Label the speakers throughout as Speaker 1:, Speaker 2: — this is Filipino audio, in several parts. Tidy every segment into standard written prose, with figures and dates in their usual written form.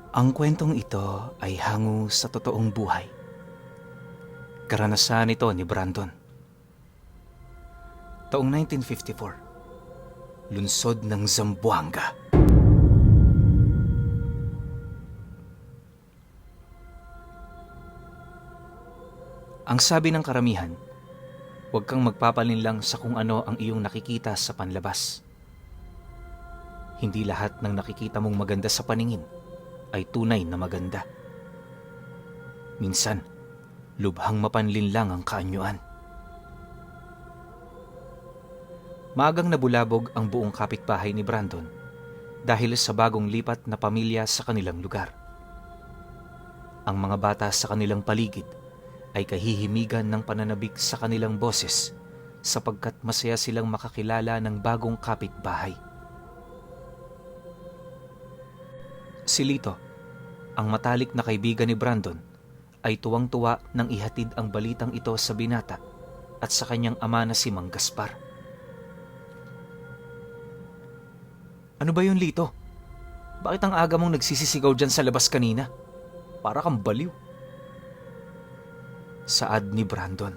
Speaker 1: Ang kwentong ito ay hango sa totoong buhay. Karanasan ito ni Brandon. Taong 1954, lungsod ng Zamboanga. Ang sabi ng karamihan, huwag kang magpapalinlang sa kung ano ang iyong nakikita sa panlabas. Hindi lahat ng nakikita mong maganda sa paningin ay tunay na maganda. Minsan, lubhang mapanlinlang ang kaanyuan. Maagang nabulabog ang buong kapitbahay ni Brandon dahil sa bagong lipat na pamilya sa kanilang lugar. Ang mga bata sa kanilang paligid ay kahihimigan ng pananabik sa kanilang boses sapagkat masaya silang makakilala ng bagong kapitbahay. Si Lito, ang matalik na kaibigan ni Brandon, ay tuwang-tuwa nang ihatid ang balitang ito sa binata at sa kanyang ama na si Mang Gaspar. Ano ba yun, Lito? Bakit ang aga mong nagsisisigaw dyan sa labas kanina? Para kang baliw. Saad ni Brandon.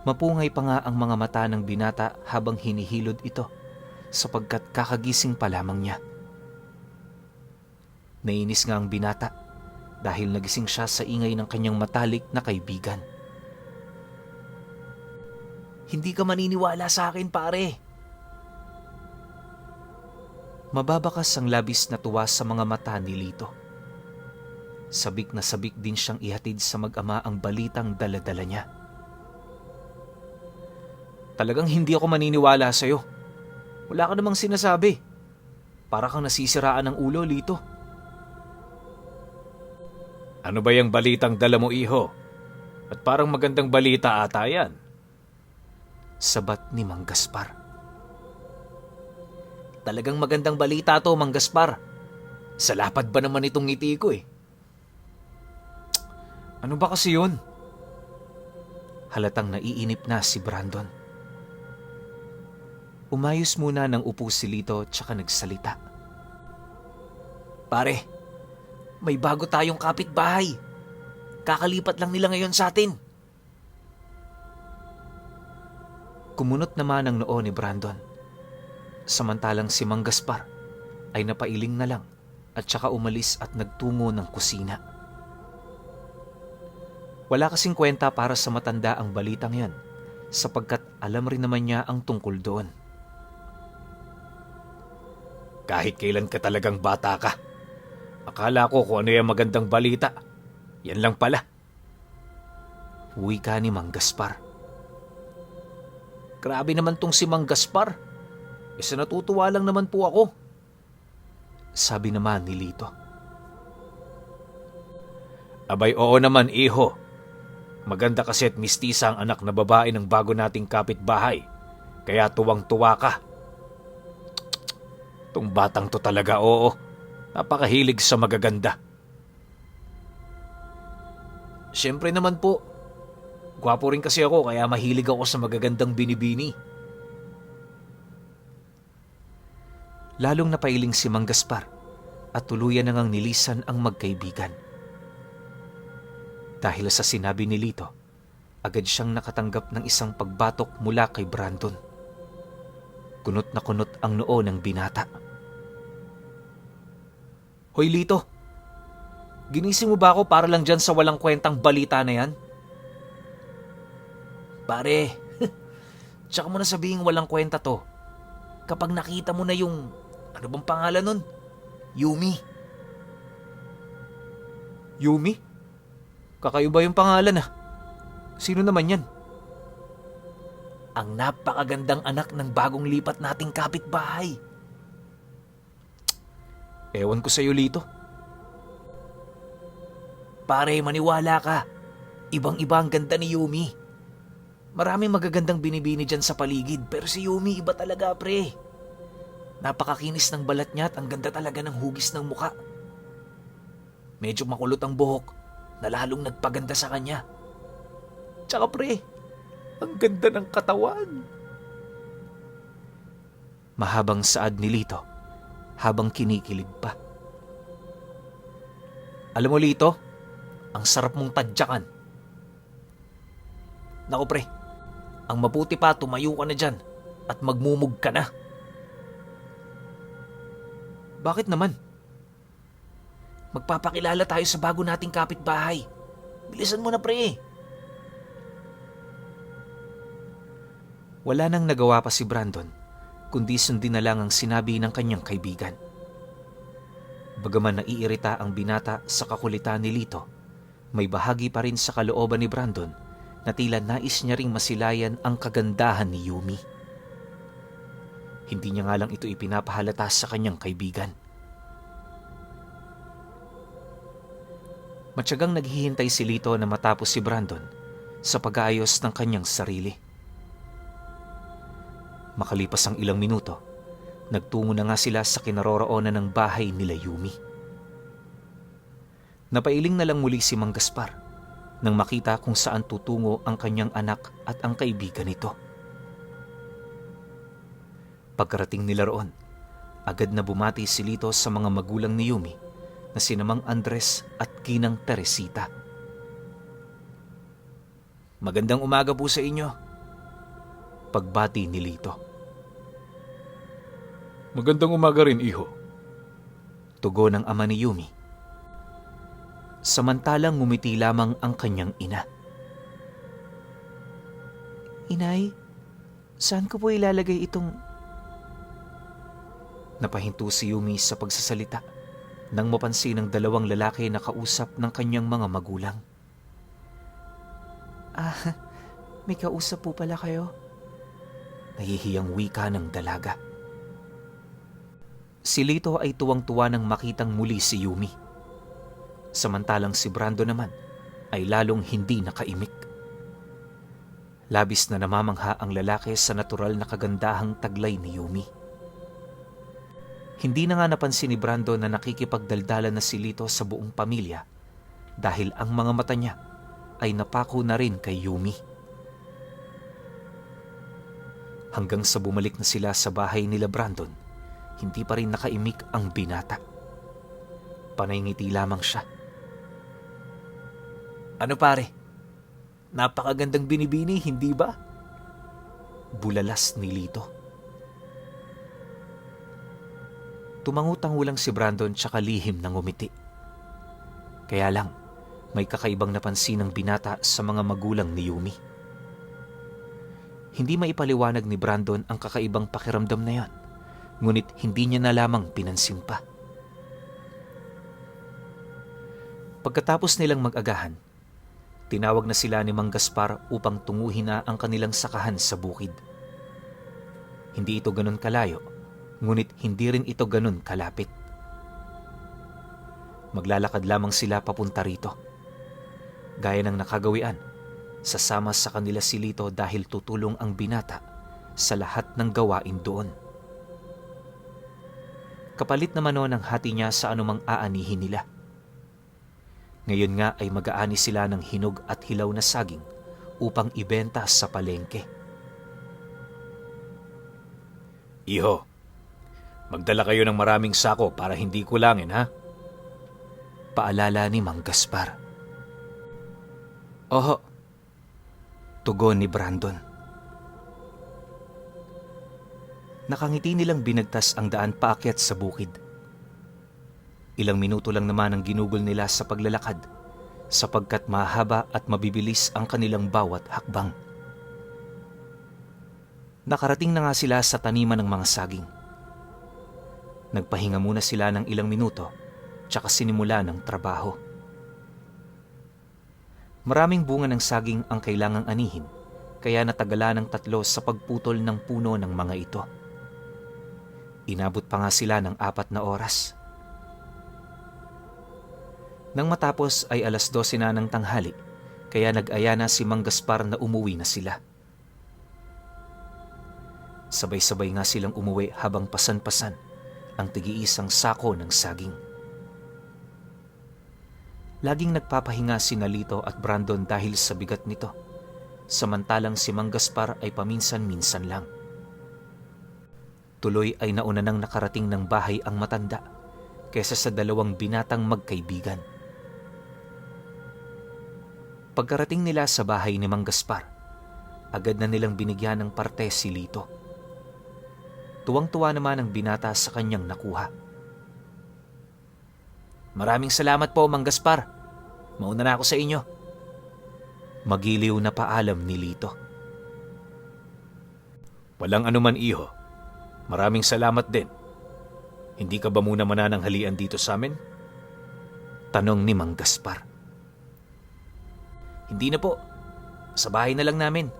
Speaker 1: Mapungay pa nga ang mga mata ng binata habang hinihilod ito sapagkat kakagising pa lamang niya. Nainis nga ang binata dahil nagising siya sa ingay ng kanyang matalik na kaibigan. Hindi ka maniniwala sa akin, pare. Mababakas ang labis na tuwa sa mga mata ni Lito. Sabik na sabik din siyang ihatid sa mag-ama ang balitang dala-dala niya. Talagang hindi ako maniniwala sa'yo. Wala ka namang sinasabi. Para kang nasisiraan ng ulo, Lito. Ano ba yung balitang dala mo, iho? At parang magandang balita ata yan. Sabat ni Mang Gaspar. Talagang magandang balita to, Mang Gaspar. Sa lapad ba naman itong ngiti ko eh? Ano ba kasi yun? Halatang naiinip na si Brandon. Umayos muna ng upo si Lito tsaka nagsalita. Pare, may bago tayong kapitbahay. Kakalipat lang nila ngayon sa atin. Kumunot naman ang noo ni Brandon. Samantalang si Mang Gaspar ay napailing na lang at tsaka umalis at nagtungo ng kusina. Wala kasing kwenta para sa matanda ang balitang yan sapagkat alam rin naman niya ang tungkol doon. Kahit kailan ka talagang bata ka. Akala ko kung ano yung magandang balita. Yan lang pala. Wika ni Mang Gaspar. Grabe naman tong si Mang Gaspar. Isa natutuwa lang naman po ako. Sabi naman ni Lito. Abay oo naman, iho. Maganda kasi at mistisa ang anak na babae ng bago nating kapitbahay. Kaya tuwang-tuwa ka. Tong batang to talaga, oo. Napakahilig sa magaganda. Siyempre naman po. Gwapo rin kasi ako kaya mahilig ako sa magagandang binibini. Lalong napailing si Mang Gaspar at tuluyan na ngang nilisan ang magkaibigan. Dahil sa sinabi ni Lito, agad siyang nakatanggap ng isang pagbatok mula kay Brandon. Kunot na kunot ang noo ng binata. Hoy Lito, ginising mo ba ako para lang dyan sa walang kwentang balita na yan? Pare, tsaka mo na sabihing walang kwenta to. Kapag nakita mo na yung, ano bang pangalan nun? Yumi. Yumi? Kakaiba yung pangalan ah. Sino naman yan? Ang napakagandang anak ng bagong lipat nating kapitbahay. Ewan ko sa'yo, Lito. Pare, maniwala ka. Ibang-iba ang ganda ni Yumi. Maraming magagandang binibini dyan sa paligid, pero si Yumi iba talaga, pre. Napakakinis ng balat niya at ang ganda talaga ng hugis ng muka. Medyo makulot ang buhok na lalong nagpaganda sa kanya. Tsaka pre, ang ganda ng katawan. Mahabang saad ni Lito habang kinikilig pa. Alam mo, Lito, ang sarap mong tadyakan. Naku pre, ang mabuti pa tumayo ka na dyan at magmumug ka na. Bakit naman? Magpapakilala tayo sa bago nating kapitbahay. Bilisan mo na pre. Wala nang nagawa pa si Brandon, kundi sundin na lang ang sinabi ng kanyang kaibigan. Bagaman naiirita ang binata sa kakulitan ni Lito, may bahagi pa rin sa kalooban ni Brandon na tila nais niya ring masilayan ang kagandahan ni Yumi. Hindi niya nga lang ito ipinapahalata sa kanyang kaibigan. Matyagang naghihintay si Lito na matapos si Brandon sa pag-aayos ng kanyang sarili. Makalipas ang ilang minuto, nagtungo na nga sila sa kinaroroonan ng bahay nila Yumi. Napailing na lang muli si Mang Gaspar nang makita kung saan tutungo ang kanyang anak at ang kaibigan nito. Pagkarating nila roon, agad na bumati si Lito sa mga magulang ni Yumi na sina Mang Andres at Ginang Teresita. Magandang umaga po sa inyo. Pagbati ni Lito.
Speaker 2: Magandang umaga rin, iho.
Speaker 1: Tugon ng ama ni Yumi. Samantalang ngumiti lamang ang kanyang ina. Inay, saan ko po ilalagay itong... Napahinto si Yumi sa pagsasalita nang mapansin ng dalawang lalaki na kausap ng kanyang mga magulang. May kausap po pala kayo? Nahihiyang wika ng dalaga. Si Lito ay tuwang-tuwa nang makitang muli si Yumi. Samantalang si Brando naman ay lalong hindi nakaimik. Labis na namamangha ang lalaki sa natural na kagandahang taglay ni Yumi. Hindi na nga napansin ni Brando na nakikipagdaldalan na si Lito sa buong pamilya dahil ang mga mata niya ay napako na rin kay Yumi. Hanggang sa bumalik na sila sa bahay nila Brandon, hindi pa rin nakaimik ang binata. Panay ngiti lamang siya. Ano pare? Napakagandang binibini, hindi ba? Bulalas ni Lito. Tumangutango lang si Brandon tsaka lihim ng umiti. Kaya lang, may kakaibang napansin ng binata sa mga magulang ni Yumi. Hindi maipaliwanag ni Brandon ang kakaibang pakiramdam na yon, ngunit hindi niya na lamang pinansin pa. Pagkatapos nilang mag-agahan, tinawag na sila ni Mang Gaspar upang tunguhin na ang kanilang sakahan sa bukid. Hindi ito ganun kalayo, ngunit hindi rin ito ganun kalapit. Maglalakad lamang sila papunta rito. Gaya ng nakagawian, sasama sa kanila si Lito dahil tutulong ang binata sa lahat ng gawain doon. Kapalit naman noon ang hati niya sa anumang aanihin nila. Ngayon nga ay mag-aani sila ng hinog at hilaw na saging upang ibenta sa palengke.
Speaker 2: Iho, magdala kayo ng maraming sako para hindi kulangin, ha?
Speaker 1: Paalala ni Mang Gaspar. Oho, tugon ni Brandon. Nakangiti nilang binagtas ang daan paakyat sa bukid. Ilang minuto lang naman ang ginugol nila sa paglalakad sapagkat mahaba at mabibilis ang kanilang bawat hakbang. Nakarating na nga sila sa taniman ng mga saging. Nagpahinga muna sila ng ilang minuto tsaka sinimula ng trabaho. Maraming bunga ng saging ang kailangang anihin kaya natagalan ng tatlo sa pagputol ng puno ng mga ito. Inabot pa nga sila ng 4 na oras. Nang matapos ay 12:00 na ng tanghali, kaya nag-aya na si Mang Gaspar na umuwi na sila. Sabay-sabay nga silang umuwi habang pasan-pasan ang tig-iisang sako ng saging. Laging nagpapahinga si Lito at Brandon dahil sa bigat nito, samantalang si Mang Gaspar ay paminsan-minsan lang. Tuloy ay nauna nang nakarating ng bahay ang matanda kaysa sa dalawang binatang magkaibigan. Pagkarating nila sa bahay ni Mang Gaspar, agad na nilang binigyan ng parte si Lito. Tuwang-tuwa naman ang binata sa kanyang nakuha. Maraming salamat po, Mang Gaspar. Mauna na ako sa inyo. Magiliw na paalam ni Lito.
Speaker 2: Walang anuman, iho. Maraming salamat din. Hindi ka ba muna manananghalian dito sa amin?
Speaker 1: Tanong ni Mang Gaspar. Hindi na po. Sa bahay na lang namin.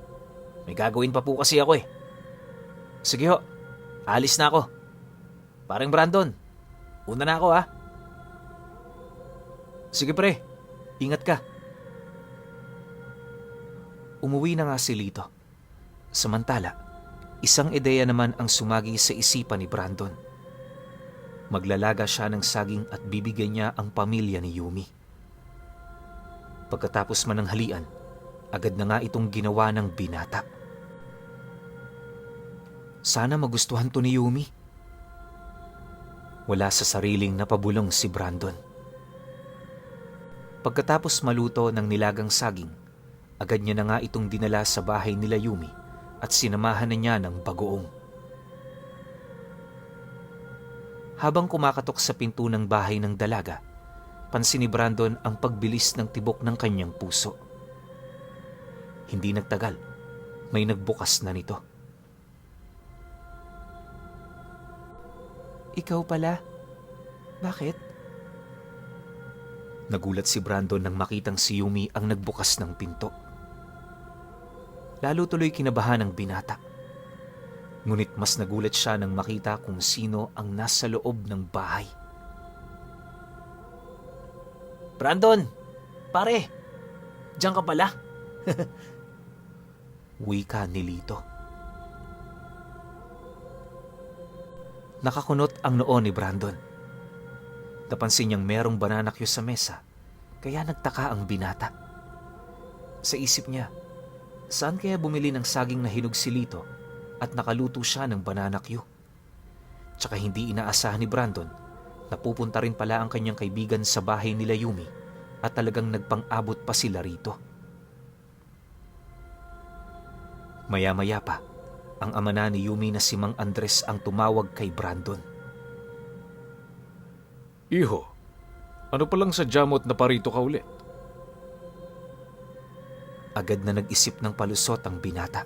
Speaker 1: May gagawin pa po kasi ako eh. Sige ho, alis na ako. Parang Brandon, una na ako ha. Sige pre, ingat ka. Umuwi na nga si Lito. Samantala, isang ideya naman ang sumagi sa isipan ni Brandon. Maglalaga siya ng saging at bibigyan niya ang pamilya ni Yumi. Pagkatapos man ng halian, agad na nga itong ginawa ng binata. Sana magustuhan to ni Yumi. Wala sa sariling napabulong si Brandon. Pagkatapos maluto ng nilagang saging, agad niya na nga itong dinala sa bahay nila Yumi at sinamahan na niya ng bagoong. Habang kumakatok sa pinto ng bahay ng dalaga, pansin ni Brandon ang pagbilis ng tibok ng kanyang puso. Hindi nagtagal, may nagbukas na nito. Ikaw pala? Bakit? Nagulat si Brandon nang makitang si Yumi ang nagbukas ng pinto. Lalo tuloy kinabahan ang binata. Ngunit mas nagulat siya nang makita kung sino ang nasa loob ng bahay. Brandon! Pare! Diyan ka pala? Wika ni Lito. Nakakunot ang noo ni Brandon. Napansin niyang merong bananakyo sa mesa, kaya nagtaka ang binata. Sa isip niya, saan kaya bumili ng saging na hinog si Lito at nakaluto siya ng bananakyo? Tsaka hindi inaasahan ni Brandon na pupunta rin pala ang kanyang kaibigan sa bahay nila Yumi at talagang nagpang-abot pa sila rito. Maya-maya pa, ang ama na ni Yumi na si Mang Andres ang tumawag kay Brandon.
Speaker 2: Iho, ano palang sadya mo at naparito ka ulit?
Speaker 1: Agad na nag-isip ng palusot ang binata.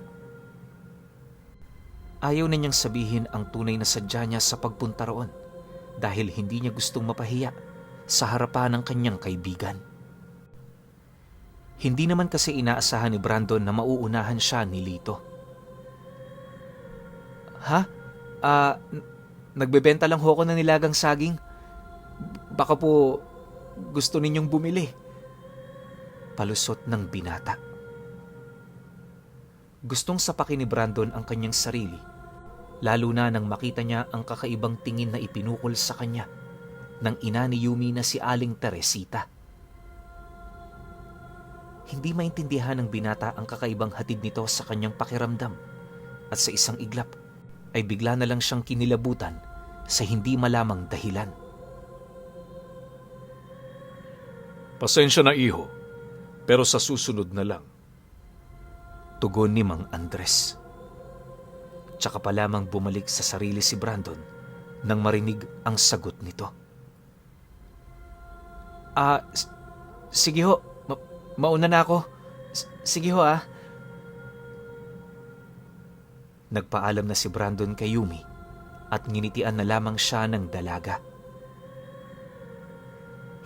Speaker 1: Ayaw na niyang sabihin ang tunay na sadya niya sa pagpunta roon dahil hindi niya gustong mapahiya sa harapan ng kanyang kaibigan. Hindi naman kasi inaasahan ni Brandon na mauunahan siya ni Lito. Ha? Nagbebenta lang ho ako ng nilagang saging. Baka po gusto ninyong bumili. Palusot ng binata. Gustong sapakin ni Brandon ang kanyang sarili, lalo na nang makita niya ang kakaibang tingin na ipinukol sa kanya ng ina ni Yumi na si Aling Teresita. Hindi maintindihan ng binata ang kakaibang hatid nito sa kanyang pakiramdam at sa isang iglap ay bigla na lang siyang kinilabutan sa hindi malamang dahilan.
Speaker 2: Pasensya na, iho, pero sa susunod na lang.
Speaker 1: Tugon ni Mang Andres. Tsaka pa lamang bumalik sa sarili si Brandon nang marinig ang sagot nito. Sige ho, mauna na ako. Sige ho ah. Nagpaalam na si Brandon kay Yumi at nginitian na lamang siya ng dalaga.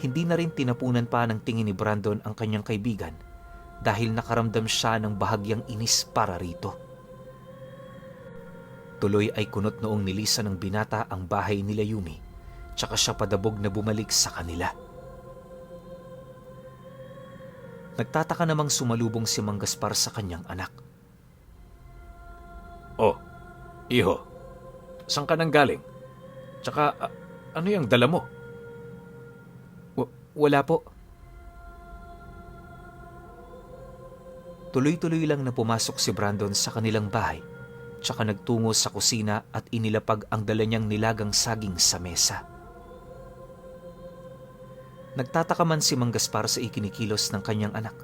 Speaker 1: Hindi na rin tinapunan pa ng tingin ni Brandon ang kanyang kaibigan dahil nakaramdam siya ng bahagyang inis para rito. Tuloy ay kunot noong nilisan ng binata ang bahay nila Yumi, tsaka siya padabog na bumalik sa kanila. Nagtataka namang sumalubong si Mang Gaspar sa kanyang anak.
Speaker 2: Oh, iho, saan ka nang galing? Tsaka, ano yung dala mo?
Speaker 1: Wala po. Tuloy-tuloy lang na pumasok si Brandon sa kanilang bahay
Speaker 2: tsaka nagtungo sa kusina at inilapag ang dala niyang nilagang saging sa mesa. Nagtataka man si Mang Gaspar sa ikinikilos ng kanyang anak.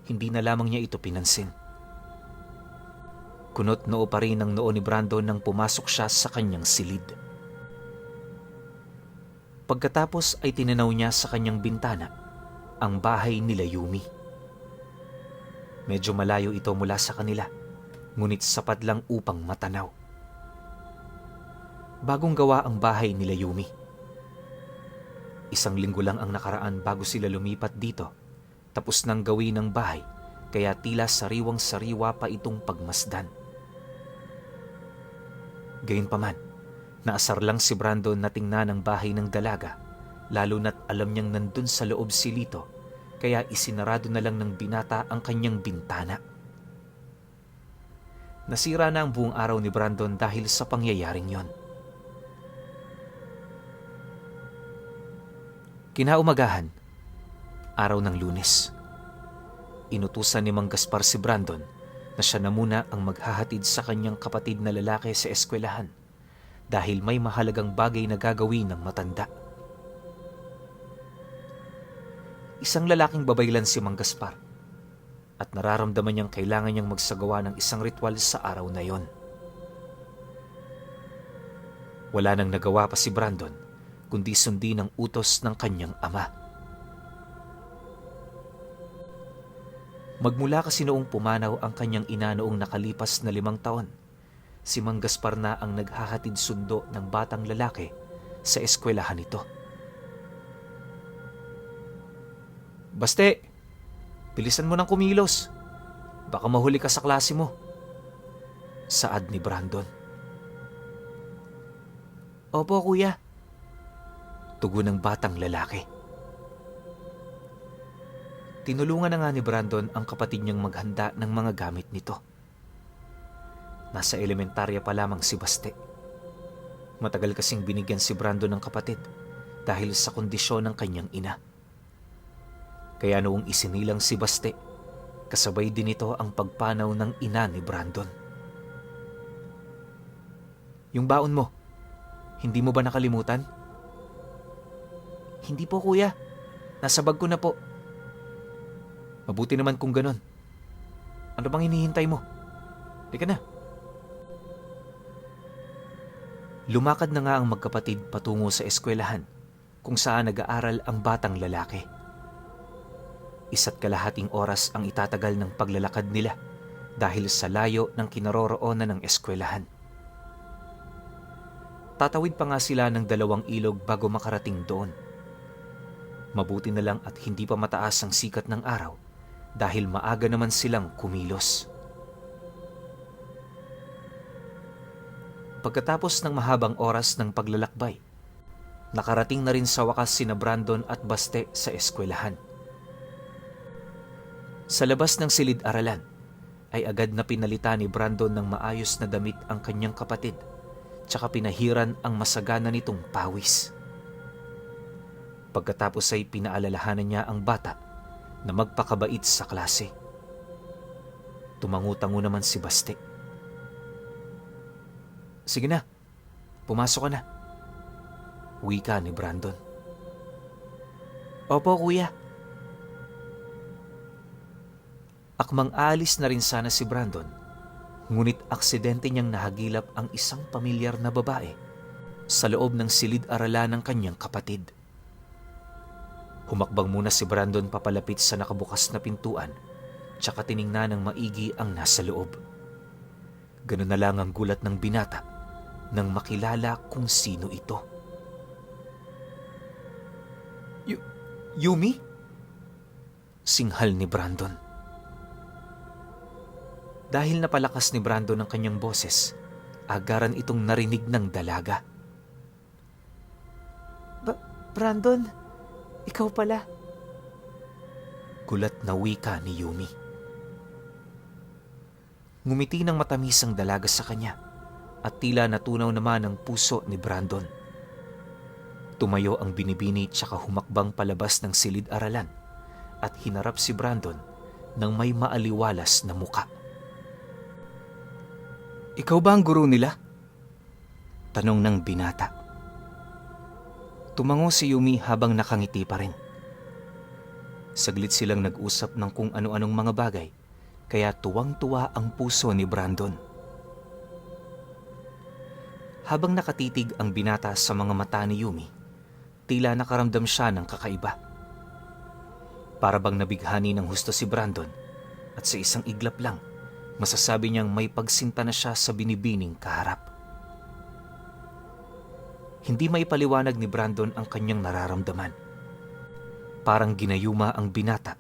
Speaker 2: Hindi na lamang niya ito pinansin. Kunot noo pa rin ang noo ni Brandon nang pumasok siya sa kanyang silid. Pagkatapos ay tinanaw niya sa kanyang bintana ang bahay nila Yumi. Medyo malayo ito mula sa kanila, ngunit sapat lang upang matanaw. Bagong gawa ang bahay nila Yumi. 1 linggo lang ang nakaraan bago sila lumipat dito. Tapos nang gawin ng bahay, kaya tila sariwang-sariwa pa itong pagmasdan. Gayunpaman, naasar lang si Brandon na tingnan ang bahay ng dalaga, lalo na't alam niyang nandun sa loob si Lito, kaya isinarado na lang ng binata ang kanyang bintana. Nasira na ang buong araw ni Brandon dahil sa pangyayaring yon. Kinaumagahan, araw ng Lunes. Inutusan ni Mang Gaspar si Brandon na siya na muna ang maghahatid sa kanyang kapatid na lalaki sa eskwelahan dahil may mahalagang bagay na gagawin ng matanda. Isang lalaking babaylan si Mang Gaspar at nararamdaman niyang kailangan niyang magsagawa ng isang ritual sa araw na yon. Wala nang nagawa pa si Brandon kundi sundin ang utos ng kanyang ama. Magmula kasi noong pumanaw ang kanyang ina noong nakalipas na 5 taon, si Mang Gaspar na ang naghahatid sundo ng batang lalaki sa eskwelahan nito. "Baste, bilisan mo ng kumilos. Baka mahuli ka sa klase mo," saad ni Brandon. "Opo, kuya," tugon ng batang lalaki. Tinulungan na nga ni Brandon ang kapatid niyang maghanda ng mga gamit nito. Nasa elementarya pa lamang si Baste. Matagal kasing binigyan si Brandon ng kapatid dahil sa kondisyon ng kanyang ina. Kaya noong isinilang si Baste, kasabay din ito ang pagpanaw ng ina ni Brandon. "Yung baon mo, hindi mo ba nakalimutan?" "Hindi po, kuya. Nasa bag ko na po." "Mabuti naman kung ganon. Ano bang hinihintay mo? Teka na." Lumakad na nga ang magkapatid patungo sa eskwelahan kung saan nag-aaral ang batang lalaki. 1.5 oras ang itatagal ng paglalakad nila dahil sa layo ng kinaroroonan ng eskwelahan. Tatawid pa nga sila ng 2 ilog bago makarating doon. Mabuti na lang at hindi pa mataas ang sikat ng araw dahil maaga naman silang kumilos. Pagkatapos ng mahabang oras ng paglalakbay, nakarating na rin sa wakas sina Brandon at Baste sa eskwelahan. Sa labas ng silid-aralan ay agad na pinalitan ni Brandon ng maayos na damit ang kanyang kapatid, tsaka pinahiran ang masagana nitong pawis. Pagkatapos ay pinaalalahanan niya ang bata na magpakabait sa klase. Tumangu-tango naman si Baste. "Sige na, pumasok ka na," wika ni Brandon. "Opo, kuya." Akmang aalis na rin sana si Brandon, ngunit aksidente niyang nahagilap ang isang pamilyar na babae sa loob ng silid-aralan ng kanyang kapatid. Humakbang muna si Brandon papalapit sa nakabukas na pintuan, tsaka tiningnan ng maigi ang nasa loob. Ganun na lang ang gulat ng binata nang makilala kung sino ito. "Yumi?" singhal ni Brandon. Dahil napalakas ni Brandon ang kanyang boses, agaran itong narinig ng dalaga. Brandon, ikaw pala." Gulat na wika ni Yumi. Ngumiti ng matamis ang dalaga sa kanya at tila natunaw naman ang puso ni Brandon. Tumayo ang binibini tsaka humakbang palabas ng silid-aralan at hinarap si Brandon ng may maaliwalas na muka. Ikaw ba ang guro nila? Tanong ng binata. Tumango si Yumi habang nakangiti pa rin. Saglit silang nag-usap ng kung ano-anong mga bagay, kaya tuwang-tuwa ang puso ni Brandon. Habang nakatitig ang binata sa mga mata ni Yumi, tila nakaramdam siya ng kakaiba. Para bang nabighani ng husto si Brandon at sa isang iglap lang, masasabi niyang may pagsinta na siya sa binibining kaharap. Hindi maipaliwanag ni Brandon ang kanyang nararamdaman. Parang ginayuma ang binata,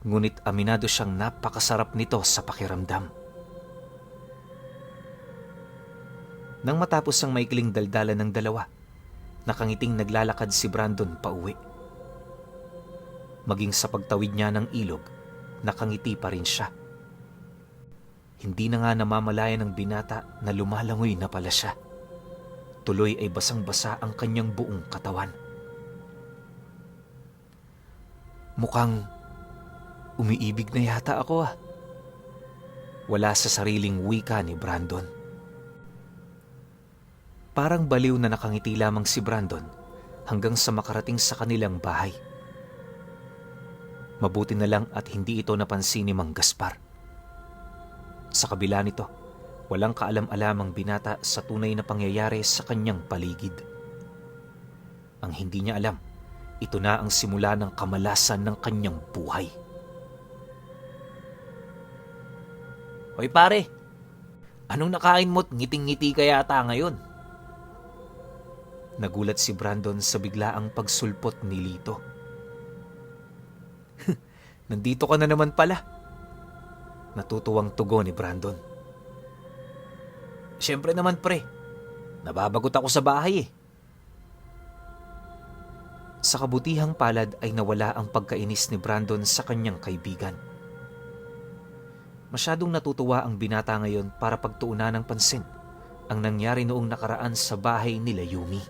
Speaker 2: ngunit aminado siyang napakasarap nito sa pakiramdam. Nang matapos ang maikling daldalan ng dalawa, nakangiting naglalakad si Brandon pauwi. Maging sa pagtawid niya ng ilog, nakangiti pa rin siya. Hindi na nga namamalayan ng binata na lumalangoy na pala siya. Tuloy ay basang-basa ang kanyang buong katawan. Mukhang umiibig na yata ako ah. Wala sa sariling wika ni Brandon. Parang baliw na nakangiti lamang si Brandon hanggang sa makarating sa kanilang bahay. Mabuti na lang at hindi ito napansin ni Mang Gaspar. Sa kabila nito, walang kaalam-alam ang binata sa tunay na pangyayari sa kanyang paligid. Ang hindi niya alam, ito na ang simula ng kamalasan ng kanyang buhay.
Speaker 1: Hoy pare, anong nakain mo't ngiting-ngiti ka yata ngayon?
Speaker 2: Nagulat si Brandon sa biglaang pagsulpot ni Lito.
Speaker 1: Nandito ka na naman pala.
Speaker 2: Natutuwang tugon ni Brandon.
Speaker 1: Siyempre naman pre, nababagot ako sa bahay eh.
Speaker 2: Sa kabutihang palad ay nawala ang pagkainis ni Brandon sa kanyang kaibigan. Masyadong natutuwa ang binata ngayon para pagtuunan ng pansin ang nangyari noong nakaraan sa bahay nila Yumi.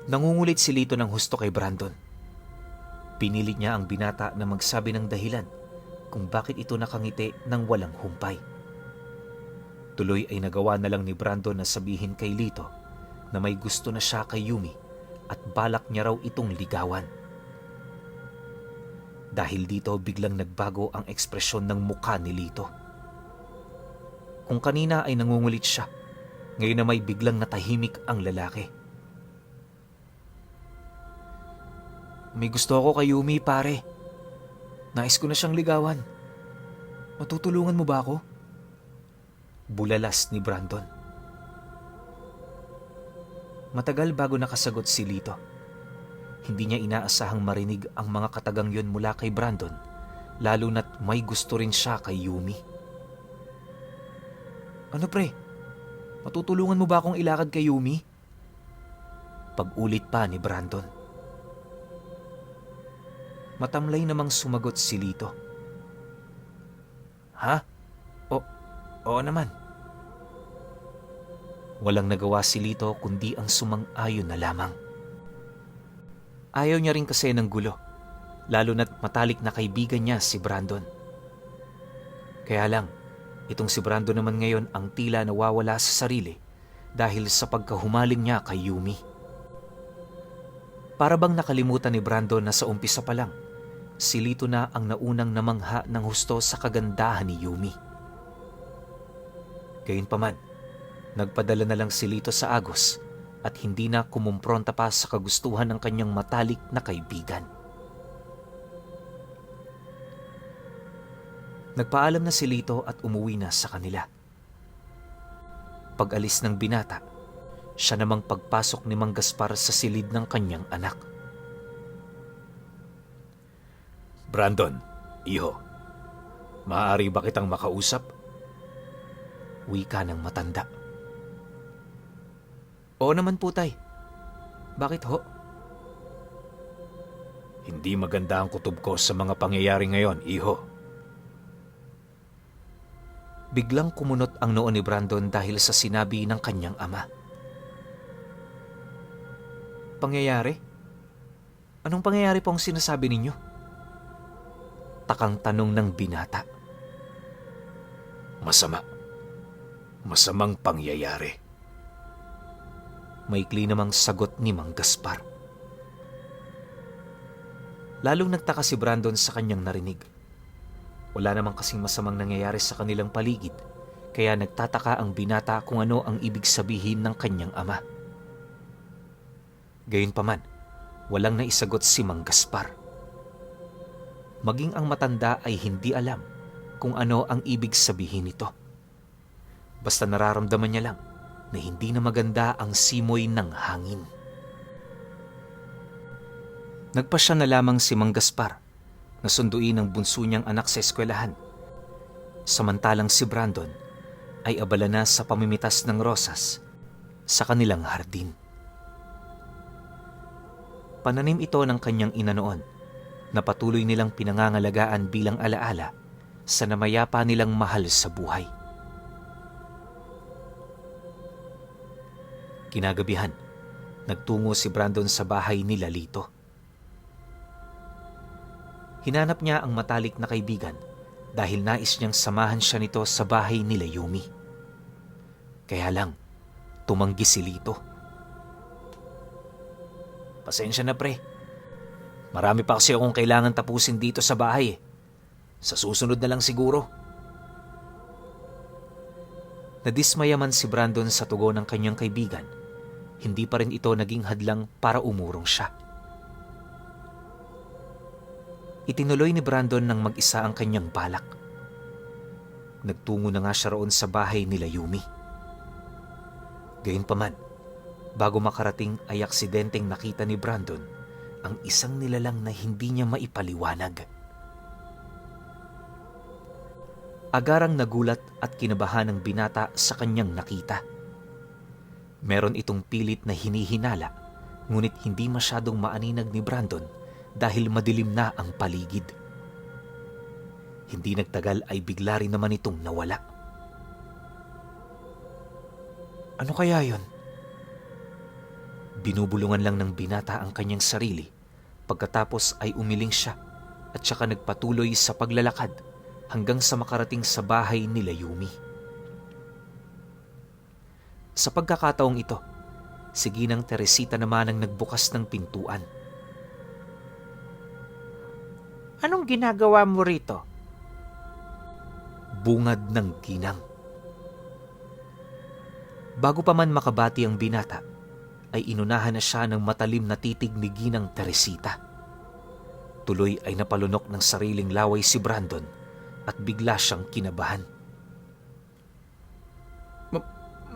Speaker 2: Nangungulit si Lito ng husto kay Brandon. Pinilit niya ang binata na magsabi ng dahilan kung bakit ito nakangiti ng walang humpay. Tuloy ay nagawa na lang ni Brandon na sabihin kay Lito na may gusto na siya kay Yumi at balak niya raw itong ligawan. Dahil dito biglang nagbago ang ekspresyon ng mukha ni Lito. Kung kanina ay nangungulit siya, ngayon na may biglang natahimik ang lalaki.
Speaker 1: May gusto ako kay Yumi pare. Nais ko na siyang ligawan. Matutulungan mo ba ako?
Speaker 2: Bulalas ni Brandon. Matagal bago nakasagot si Lito. Hindi niya inaasahang marinig ang mga katagang yun mula kay Brandon, lalo na't may gusto rin siya kay Yumi.
Speaker 1: Ano pre? Matutulungan mo ba akong ilakad kay Yumi?
Speaker 2: Pag-ulit pa ni Brandon. Matamlay namang sumagot si Lito.
Speaker 1: Ha? Oo naman.
Speaker 2: Walang nagawa si Lito kundi ang sumang-ayon na lamang. Ayaw niya rin kasi ng gulo, lalo na't matalik na kaibigan niya si Brandon. Kaya lang, itong si Brandon naman ngayon ang tila nawawala sa sarili dahil sa pagkahumaling niya kay Yumi. Para bang nakalimutan ni Brandon na sa umpisa pa lang, si Lito na ang naunang namangha ng husto sa kagandahan ni Yumi. Gayunpaman, nagpadala na lang si Lito sa Agos at hindi na kumumpronta pa sa kagustuhan ng kanyang matalik na kaibigan. Nagpaalam na si Lito at umuwi na sa kanila. Pag-alis ng binata, siya namang pagpasok ni Mang Gaspar sa silid ng kanyang anak.
Speaker 3: Brandon, iho, maaari ba kitang makausap?
Speaker 2: Wika ng matanda.
Speaker 1: Oo naman po tay. Bakit ho?
Speaker 3: Hindi maganda ang kutob ko sa mga pangyayari ngayon, iho.
Speaker 2: Biglang kumunot ang noo ni Brandon dahil sa sinabi ng kanyang ama.
Speaker 1: Pangyayari? Anong pangyayari po ang sinasabi ninyo?
Speaker 2: Takang tanong ng binata.
Speaker 3: Masama. Masamang pangyayari.
Speaker 2: Maikli namang sagot ni Mang Gaspar. Lalong nagtaka si Brandon sa kanyang narinig. Wala namang kasing masamang nangyayari sa kanilang paligid, kaya nagtataka ang binata kung ano ang ibig sabihin ng kanyang ama. Gayunpaman, walang naisagot si Mang Gaspar. Maging ang matanda ay hindi alam kung ano ang ibig sabihin nito. Basta nararamdaman niya lang na hindi na maganda ang simoy ng hangin. Nagpasya na lamang si Mang Gaspar na sunduin ang bunso niyang anak sa eskwelahan. Samantalang si Brandon ay abala na sa pamimitas ng rosas sa kanilang hardin. Pananim ito ng kanyang ina noon na patuloy nilang pinangangalagaan bilang alaala sa namayapa nilang mahal sa buhay. Kinagabihan, nagtungo si Brandon sa bahay ni Lalito. Hinanap niya ang matalik na kaibigan dahil nais niyang samahan siya nito sa bahay nila Yumi. Kaya lang, tumanggi si Lito.
Speaker 1: Pasensya na pre. Marami pa kasi akong kailangan tapusin dito sa bahay eh. Sa susunod na lang siguro.
Speaker 2: Nadismaya man si Brandon sa tugon ng kanyang kaibigan, hindi pa rin ito naging hadlang para umurong siya. Itinuloy ni Brandon ng mag-isa ang kanyang balak. Nagtungo na nga siya roon sa bahay nila Yumi. Gayunpaman, bago makarating ay aksidenteng nakita ni Brandon ang isang nilalang na hindi niya maipaliwanag. Agarang nagulat at kinabahan ng binata sa kanyang nakita. Meron itong pilit na hinihinala, ngunit hindi masyadong maaninag ni Brandon dahil madilim na ang paligid. Hindi nagtagal ay bigla rin naman itong nawala. Ano kaya yon? Binubulungan lang ng binata ang kanyang sarili, pagkatapos ay umiling siya at saka nagpatuloy sa paglalakad hanggang sa makarating sa bahay nila Yumi. Sa pagkakataong ito, si Ginang Teresita naman ang nagbukas ng pintuan.
Speaker 1: Anong ginagawa mo rito?
Speaker 2: Bungad ng ginang. Bago pa man makabati ang binata, ay inunahan na siya ng matalim na titig ni Ginang Teresita. Tuloy ay napalunok ng sariling laway si Brandon at bigla siyang kinabahan.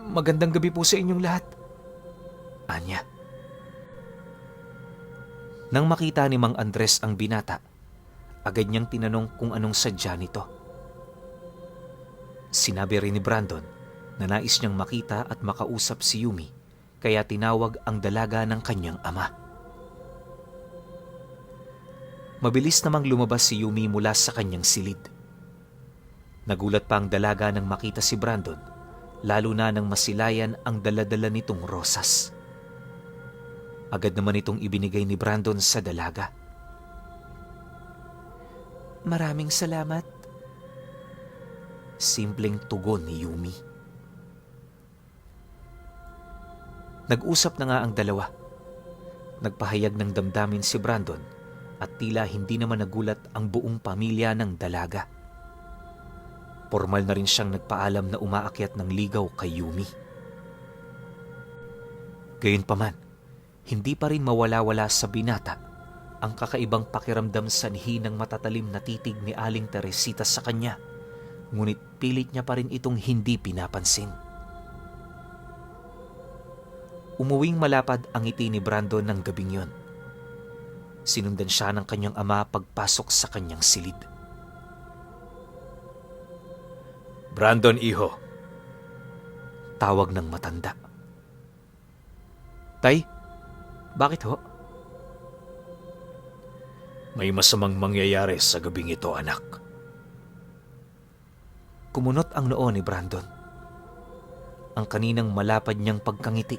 Speaker 1: Magandang gabi po sa inyong lahat.
Speaker 2: Anya. Nang makita ni Mang Andres ang binata, agad niyang tinanong kung anong sadya nito. Sinabi rin ni Brandon na nais niyang makita at makausap si Yumi, kaya tinawag ang dalaga ng kanyang ama. Mabilis namang lumabas si Yumi mula sa kanyang silid. Nagulat pa ang dalaga nang makita si Brandon, lalo na nang masilayan ang daladala nitong rosas. Agad naman itong ibinigay ni Brandon sa dalaga.
Speaker 1: Maraming salamat.
Speaker 2: Simpleng tugon ni Yumi. Nag-usap na nga ang dalawa. Nagpahayag ng damdamin si Brandon at tila hindi naman nagulat ang buong pamilya ng dalaga. Formal na rin siyang nagpaalam na umaakyat ng ligaw kay Yumi. Gayunpaman, hindi pa rin mawala-wala sa binata ang kakaibang pakiramdam sanhi ng matatalim na titig ni Aling Teresita sa kanya, ngunit pilit niya pa rin itong hindi pinapansin. Umuwing malapad ang ngiti ni Brandon ng gabing yon. Sinundan siya ng kanyang ama pagpasok sa kanyang silid.
Speaker 3: Brandon, iho.
Speaker 2: Tawag ng matanda. Tay, bakit ho?
Speaker 3: May masamang mangyayari sa gabing ito, anak.
Speaker 2: Kumunot ang noo ni Brandon. Ang kaninang malapad niyang pagkangiti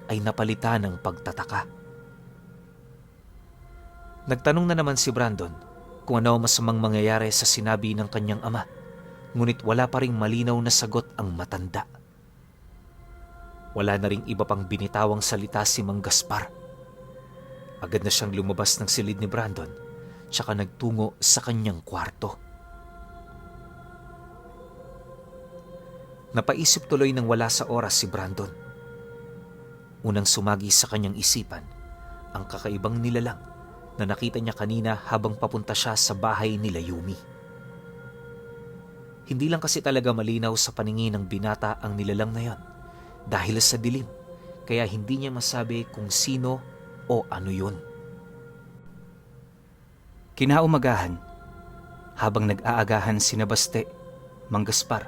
Speaker 2: ay napalitan ng pagtataka. Nagtanong na naman si Brandon kung ano masamang mangyayari sa sinabi ng kanyang ama, Ngunit wala pa ring malinaw na sagot ang matanda. Wala na ring iba pang binitawang salita si Mang Gaspar. Agad na siyang lumabas ng silid ni Brandon tsaka nagtungo sa kanyang kwarto. Napaisip tuloy nang wala sa oras si Brandon. Unang sumagi sa kanyang isipan ang kakaibang nilalang na nakita niya kanina habang papunta siya sa bahay nila Yumi. Hindi lang kasi talaga malinaw sa paningin ng binata ang nilalang na yon dahil sa dilim, kaya hindi niya masabi kung sino o ano yun. Kinaumagahan, habang nag-aagahan sina Baste, Mang Gaspar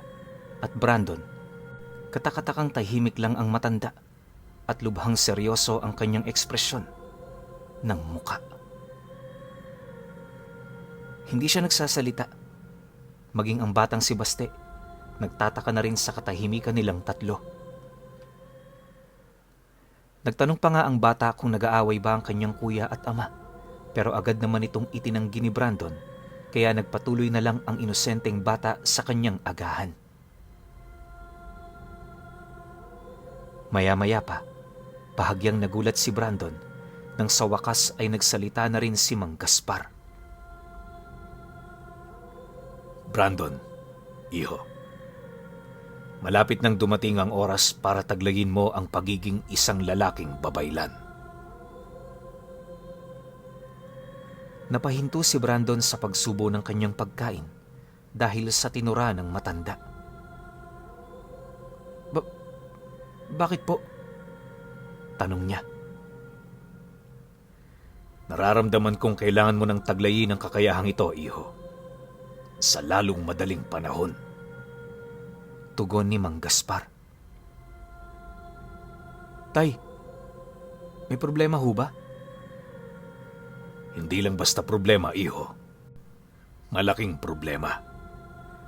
Speaker 2: at Brandon, katakatakang tahimik lang ang matanda at lubhang seryoso ang kanyang ekspresyon ng muka. Hindi siya nagsasalita. Maging ang batang si Baste, nagtataka na rin sa katahimikan nilang tatlo. Nagtanong pa nga ang bata kung nag-aaway ba ang kanyang kuya at ama, pero agad naman itong itinanggi ni Brandon, kaya nagpatuloy na lang ang inosenteng bata sa kanyang agahan. Maya-maya pa, bahagyang nagulat si Brandon nang sa wakas ay nagsalita na rin si Mang Gaspar.
Speaker 3: Brandon, iho. Malapit nang dumating ang oras para taglayin mo ang pagiging isang lalaking babaylan.
Speaker 2: Napahinto si Brandon sa pagsubo ng kanyang pagkain dahil sa tinura ng matanda. Bakit po? Tanong niya.
Speaker 3: Nararamdaman kong kailangan mo ng taglayin ang kakayahang ito, iho. Sa lalong madaling panahon.
Speaker 2: Tugon ni Mang Gaspar. Tay, may problema ho ba?
Speaker 3: Hindi lang basta problema, iho. Malaking problema.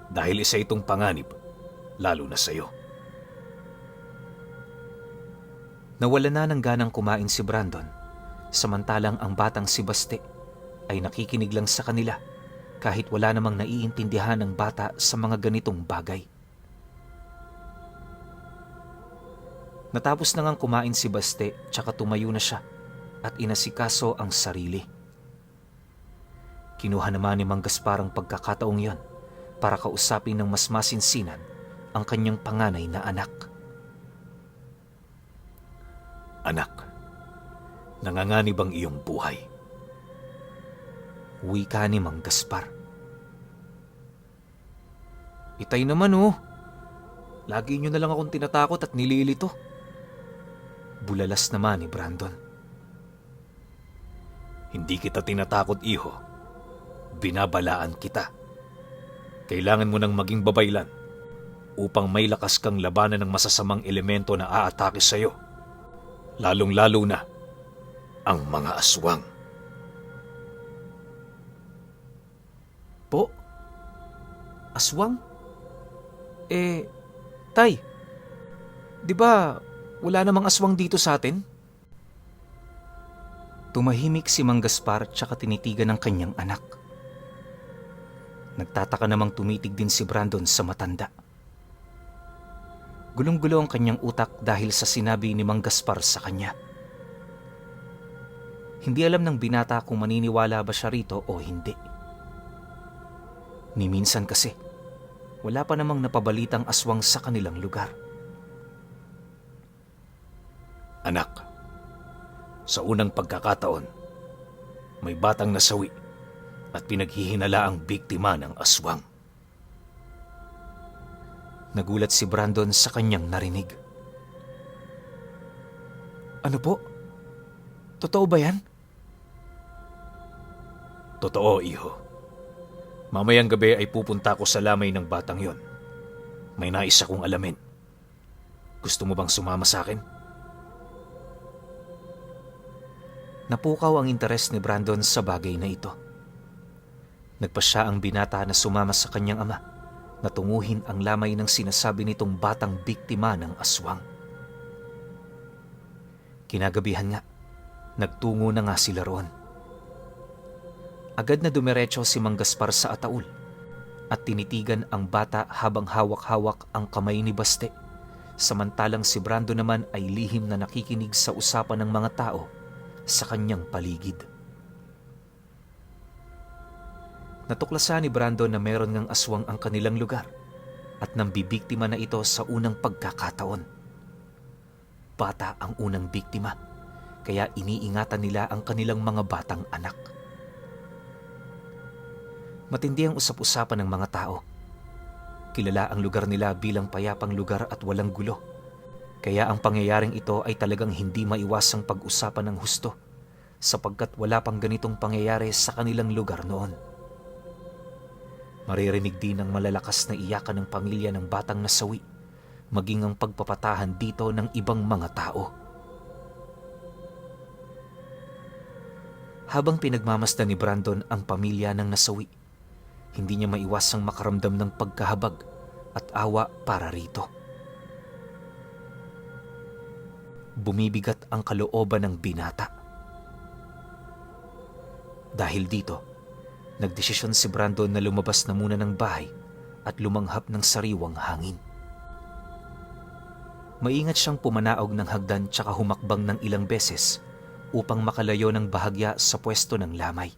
Speaker 3: Dahil isa itong panganib, lalo na sa'yo.
Speaker 2: Nawala na ng ganang kumain si Brandon, samantalang ang batang si Baste ay nakikinig lang sa kanila kahit wala namang naiintindihan ng bata sa mga ganitong bagay. Natapos na ngang kumain si Baste tsaka tumayo na siya at inasikaso ang sarili. Kinuha naman ni Mang Gaspar ang pagkakataong yon para kausapin ng mas masinsinan ang kanyang panganay na anak.
Speaker 3: Anak, nanganganib ang iyong buhay.
Speaker 2: Wika ni Mang Gaspar. Itay naman oh. Lagi niyo na lang akong tinatakot at nililito. Bulalas naman ni Brandon.
Speaker 3: Hindi kita tinatakot, iho. Binabalaan kita. Kailangan mo nang maging babaylan upang may lakas kang labanan ng masasamang elemento na aatake sa'yo. Lalong-lalo na ang mga aswang.
Speaker 2: Po? Aswang? Tay, di ba wala namang aswang dito sa atin? Tumahimik si Mang Gaspar tsaka tinitigan ng kanyang anak. Nagtataka namang tumitig din si Brandon sa matanda. Gulong-gulo ang kanyang utak dahil sa sinabi ni Mang Gaspar sa kanya. Hindi alam ng binata kung maniniwala ba siya rito o hindi. Ni minsan kasi, wala pa namang napabalitang aswang sa kanilang lugar.
Speaker 3: Anak, sa unang pagkakataon, may batang nasawi at pinaghihinala ang biktima ng aswang.
Speaker 2: Nagulat si Brandon sa kanyang narinig. Ano po? Totoo ba yan?
Speaker 3: Totoo, iho. Mamayang gabi ay pupunta ako sa lamay ng batang yon. May nais akong alamin. Gusto mo bang sumama sa akin?
Speaker 2: Napukaw ang interes ni Brandon sa bagay na ito. Nagpasya ang binata na sumama sa kanyang ama na tunguhin ang lamay ng sinasabi nitong batang biktima ng aswang. Kinagabihan nga, nagtungo na nga sila roon. Agad na dumiretso si Mang Gaspar sa ataul at tinitigan ang bata habang hawak-hawak ang kamay ni Baste, samantalang si Brandon naman ay lihim na nakikinig sa usapan ng mga tao sa kanyang paligid. Natuklasan ni Brandon na meron ngang aswang ang kanilang lugar at nang bibiktima na ito sa unang pagkakataon. Bata ang unang biktima, kaya iniingatan nila ang kanilang mga batang anak. Matindi ang usap-usapan ng mga tao. Kilala ang lugar nila bilang payapang lugar at walang gulo. Kaya ang pangyayaring ito ay talagang hindi maiwasang pag-usapan ng husto sapagkat wala pang ganitong pangyayari sa kanilang lugar noon. Maririnig din ang malalakas na iyakan ng pamilya ng batang nasawi, maging ang pagpapatahan dito ng ibang mga tao. Habang pinagmamasdan ni Brandon ang pamilya ng nasawi, hindi niya maiwasang makaramdam ng pagkahabag at awa para rito. Bumibigat ang kalooban ng binata. Dahil dito, nagdesisyon si Brandon na lumabas na muna ng bahay at lumanghap ng sariwang hangin. Maingat siyang pumanaog ng hagdan tsaka humakbang ng ilang beses upang makalayo ng bahagya sa pwesto ng lamay.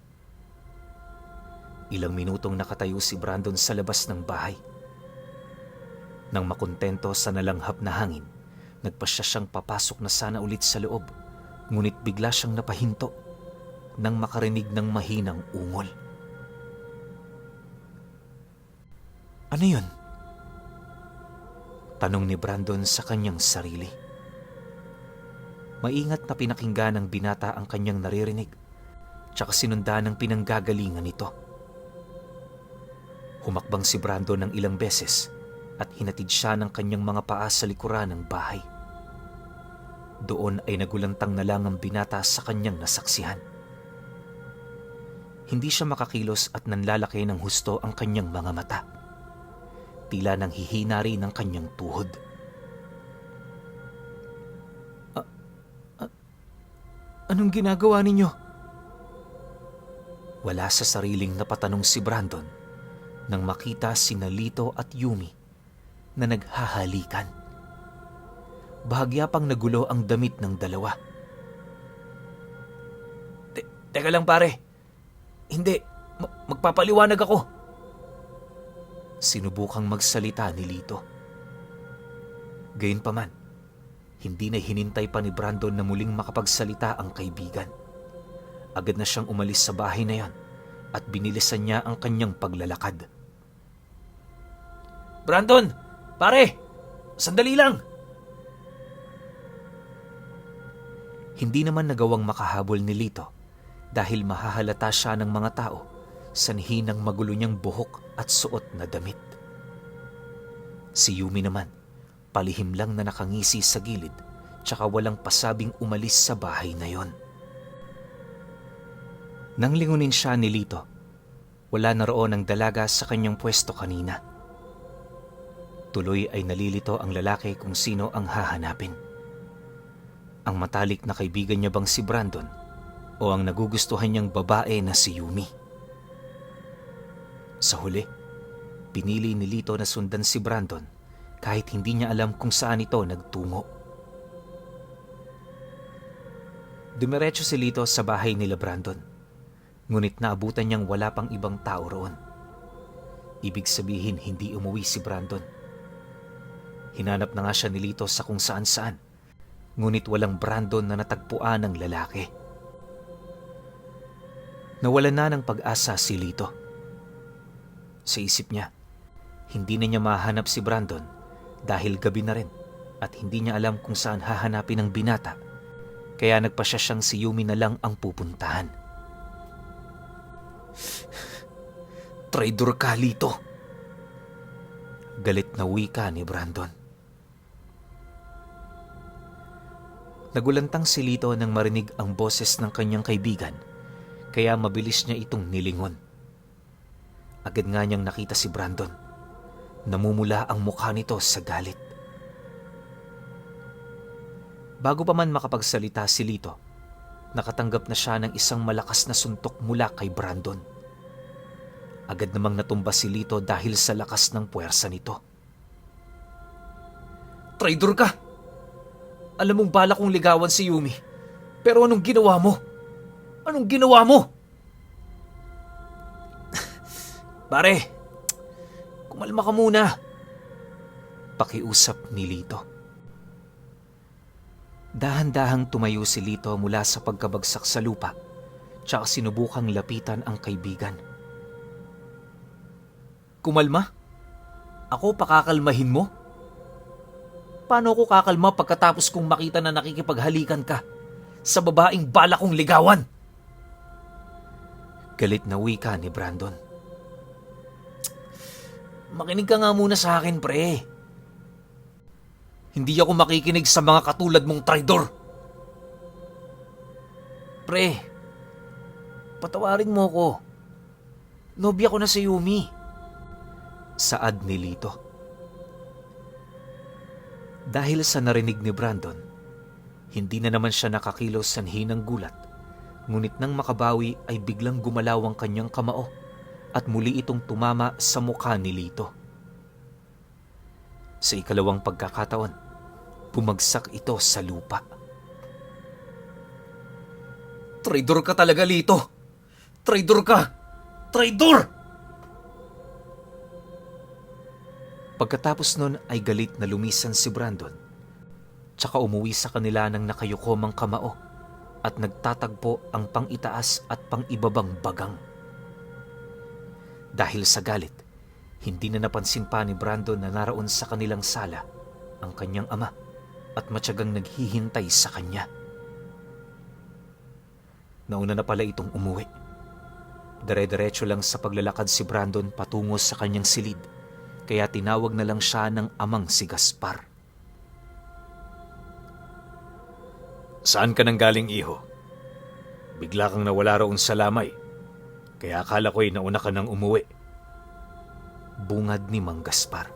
Speaker 2: Ilang minutong nakatayo si Brandon sa labas ng bahay. Nang makontento sa nalanghap na hangin, nagpasya siyang papasok na sana ulit sa loob, ngunit bigla siyang napahinto nang makarinig ng mahinang ungol. Ano yun? Tanong ni Brandon sa kanyang sarili. Maingat na pinakinggan ng binata ang kanyang naririnig, tsaka sinundan ng pinanggagalingan nito. Humakbang si Brandon ng ilang beses at hinatid siya ng kanyang mga paa sa likuran ng bahay. Doon ay nagulantang na lang ang binata sa kanyang nasaksihan. Hindi siya makakilos at nanlalaki ng husto ang kanyang mga mata. Tila nang hihina rin ang kanyang tuhod. Anong ginagawa ninyo? Wala sa sariling napatanong si Brandon nang makita sina Lito at Yumi na naghahalikan. Bahagya pang nagulo ang damit ng dalawa. Teka lang pare. Hindi. Magpapaliwanag ako. Sinubukang magsalita ni Lito. Gayunpaman, hindi na hinintay pa ni Brandon na muling makapagsalita ang kaibigan. Agad na siyang umalis sa bahay na yon at binilisan niya ang kanyang paglalakad. Brandon! Pare! Sandali lang! Hindi naman nagawang makahabol ni Lito dahil mahahalata siya ng mga tao sanhi ng magulo niyang buhok at suot na damit. Si Yumi naman, palihim lang na nakangisi sa gilid tsaka walang pasabing umalis sa bahay na yon. Nang lingunin siya ni Lito, wala na roon ang dalaga sa kanyang pwesto kanina. Tuloy ay nalilito ang lalaki kung sino ang hahanapin. Ang matalik na kaibigan niya bang si Brandon o ang nagugustuhan niyang babae na si Yumi? Sa huli, pinili ni Lito na sundan si Brandon kahit hindi niya alam kung saan ito nagtungo. Dumiretso si Lito sa bahay nila Brandon, ngunit naabutan niyang wala pang ibang tao roon. Ibig sabihin hindi umuwi si Brandon. Hinanap na nga siya ni Lito sa kung saan-saan, ngunit walang Brandon na natagpuan ng lalaki. Nawalan na ng pag-asa si Lito. Sa isip niya, hindi na niya mahanap si Brandon dahil gabi na rin at hindi niya alam kung saan hahanapin ang binata, kaya nagpasya siyang si Yumi na lang ang pupuntahan. Traidor ka, Lito! Galit na wika ni Brandon. Nagulantang si Lito nang marinig ang boses ng kanyang kaibigan, kaya mabilis niya itong nilingon. Agad nga niyang nakita si Brandon. Namumula ang mukha nito sa galit. Bago pa man makapagsalita si Lito, nakatanggap na siya ng isang malakas na suntok mula kay Brandon. Agad namang natumba si Lito dahil sa lakas ng puwersa nito.
Speaker 1: Traidor ka! Alam mong bala kong ligawan si Yumi. Pero anong ginawa mo? Anong ginawa mo? Pare, kumalma ka muna.
Speaker 2: Pakiusap ni Lito. Dahan-dahang tumayo si Lito mula sa pagkabagsak sa lupa, tsaka sinubukang lapitan ang kaibigan.
Speaker 1: Kumalma? Ako pakakalmahin mo? Paano ako kakalma pagkatapos kong makita na nakikipaghalikan ka sa babaeng bala kong ligawan?
Speaker 2: Galit na wika ni Brandon.
Speaker 1: Makinig ka nga muna sa akin, pre. Hindi ako makikinig sa mga katulad mong traidor. Pre, patawarin mo ko. Nobya ko na si Yumi.
Speaker 2: Saad ni Lito. Dahil sa narinig ni Brandon, hindi na naman siya nakakilos sanhi ng gulat. Ngunit nang makabawi ay biglang gumalaw ang kanyang kamao at muli itong tumama sa mukha ni Lito. Sa ikalawang pagkakataon, bumagsak ito sa lupa.
Speaker 1: Traidor ka talaga, Lito. Traidor ka! Traidor!
Speaker 2: Pagkatapos nun ay galit na lumisan si Brandon, tsaka umuwi sa kanila ng nakayukomang kamao at nagtatagpo ang pang-itaas at pang-ibabang bagang. Dahil sa galit, hindi na napansin pa ni Brandon na naroon sa kanilang sala ang kanyang ama at matyagang naghihintay sa kanya. Nauna na pala itong umuwi. Dire-diretso lang sa paglalakad si Brandon patungo sa kanyang silid, kaya tinawag na lang siya ng amang si Gaspar.
Speaker 3: Saan ka nang galing, iho? Bigla kang nawala roon sa lamay, kaya akala ko'y nauna ka nang umuwi.
Speaker 2: Bungad ni Mang Gaspar.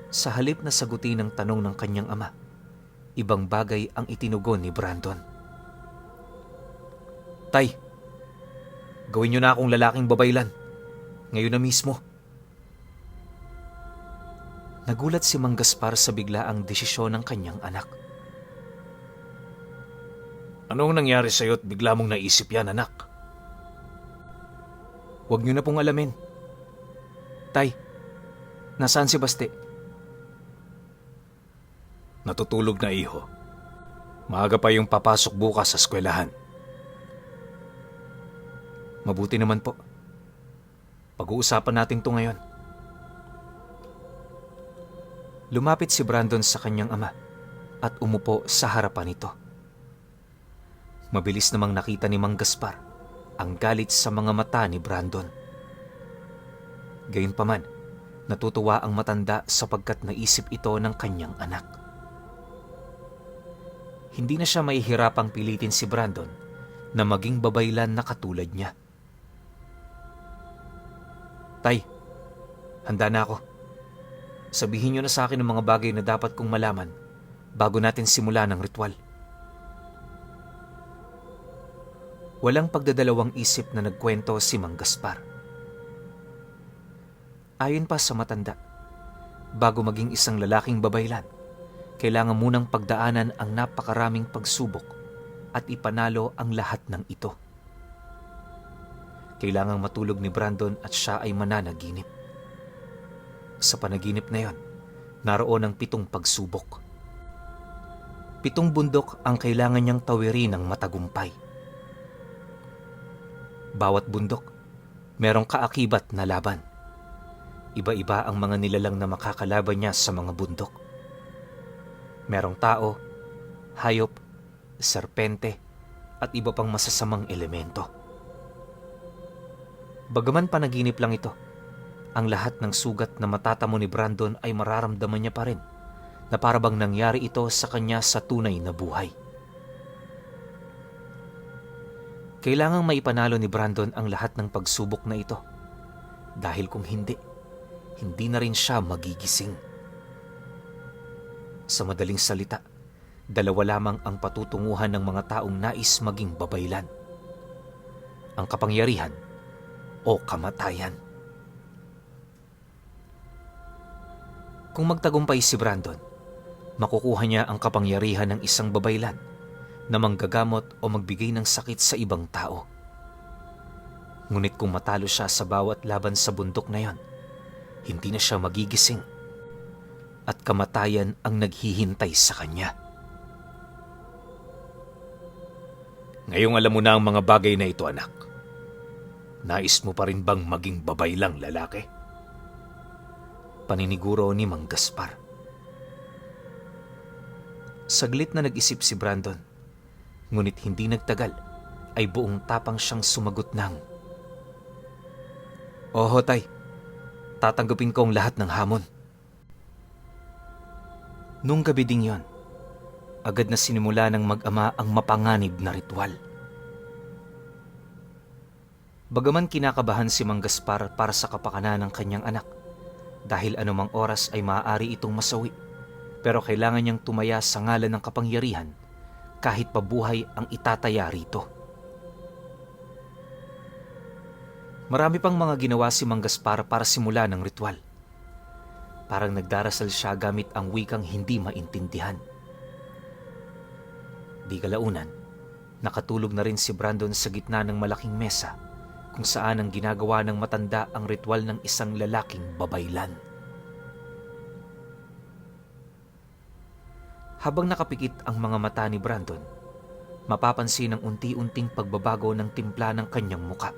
Speaker 2: Sa halip na sagutin ang tanong ng kanyang ama, ibang bagay ang itinugon ni Brandon.
Speaker 1: Tay, gawin niyo na akong lalaking babaylan. Ngayon na mismo.
Speaker 2: Nagulat si Mang Gaspar sa biglaang desisyon ng kanyang anak.
Speaker 3: Anong nangyari sa'yo at bigla mong naisip yan, anak?
Speaker 1: Huwag niyo na pong alamin. Tay, nasaan si Baste?
Speaker 3: Natutulog na, iho. Maaga pa yung papasok bukas sa eskwelahan.
Speaker 2: Mabuti naman po. Pag-uusapan natin to ngayon. Lumapit si Brandon sa kanyang ama at umupo sa harapan nito. Mabilis namang nakita ni Mang Gaspar ang galit sa mga mata ni Brandon. Gayunpaman, natutuwa ang matanda sapagkat naisip ito ng kanyang anak. Hindi na siya mahihirapang pilitin si Brandon na maging babaylan na katulad niya. Tay, handa na ako. Sabihin niyo na sa akin ang mga bagay na dapat kong malaman bago natin simulan ang ritual. Walang pagdadalawang isip na nagkwento si Mang Gaspar. Ayon pa sa matanda, bago maging isang lalaking babaylan, kailangan munang pagdaanan ang napakaraming pagsubok at ipanalo ang lahat ng ito. Kailangang matulog ni Brandon at siya ay mananaginip. Sa panaginip na yon, naroon ang 7 pagsubok. 7 bundok ang kailangan niyang tawirin ng matagumpay. Bawat bundok, merong kaakibat na laban. Iba-iba ang mga nilalang na makakalaban niya sa mga bundok. Merong tao, hayop, serpente, at iba pang masasamang elemento. Bagaman panaginip lang ito, ang lahat ng sugat na matatamo ni Brandon ay mararamdaman niya pa rin na parabang nangyari ito sa kanya sa tunay na buhay. Kailangang maipanalo ni Brandon ang lahat ng pagsubok na ito dahil kung hindi na rin siya magigising. Sa madaling salita, 2 lamang ang patutunguhan ng mga taong nais maging babaylan: ang kapangyarihan o kamatayan. Kung magtagumpay si Brandon, makukuha niya ang kapangyarihan ng isang babaylan na manggagamot o magbigay ng sakit sa ibang tao. Ngunit kung matalo siya sa bawat laban sa bundok na yon, hindi na siya magigising at kamatayan ang naghihintay sa kanya.
Speaker 3: Ngayong alam mo na ang mga bagay na ito, anak. Nais mo pa rin bang maging babaylang lalaki?
Speaker 2: Paniniguro ni Mang Gaspar. Saglit na nag-isip si Brandon, ngunit hindi nagtagal ay buong tapang siyang sumagot ng, "Oho, tay. Tatanggapin ko ang lahat ng hamon." Nung gabi ding yon, agad na sinimula ng mag-ama ang mapanganib na ritual. Bagaman kinakabahan si Mang Gaspar para sa kapakanan ng kanyang anak, dahil anumang oras ay maaari itong masawi, pero kailangan niyang tumaya sa ngalan ng kapangyarihan kahit pabuhay ang itataya rito. Marami pang mga ginawa si Mang Gaspar para simula ng ritual. Parang nagdarasal siya gamit ang wikang hindi maintindihan. Di kalaunan, nakatulog na rin si Brandon sa gitna ng malaking mesa kung saan ang ginagawa ng matanda ang ritual ng isang lalaking babaylan. Habang nakapikit ang mga mata ni Brandon, mapapansin ang unti-unting pagbabago ng timpla ng kanyang muka.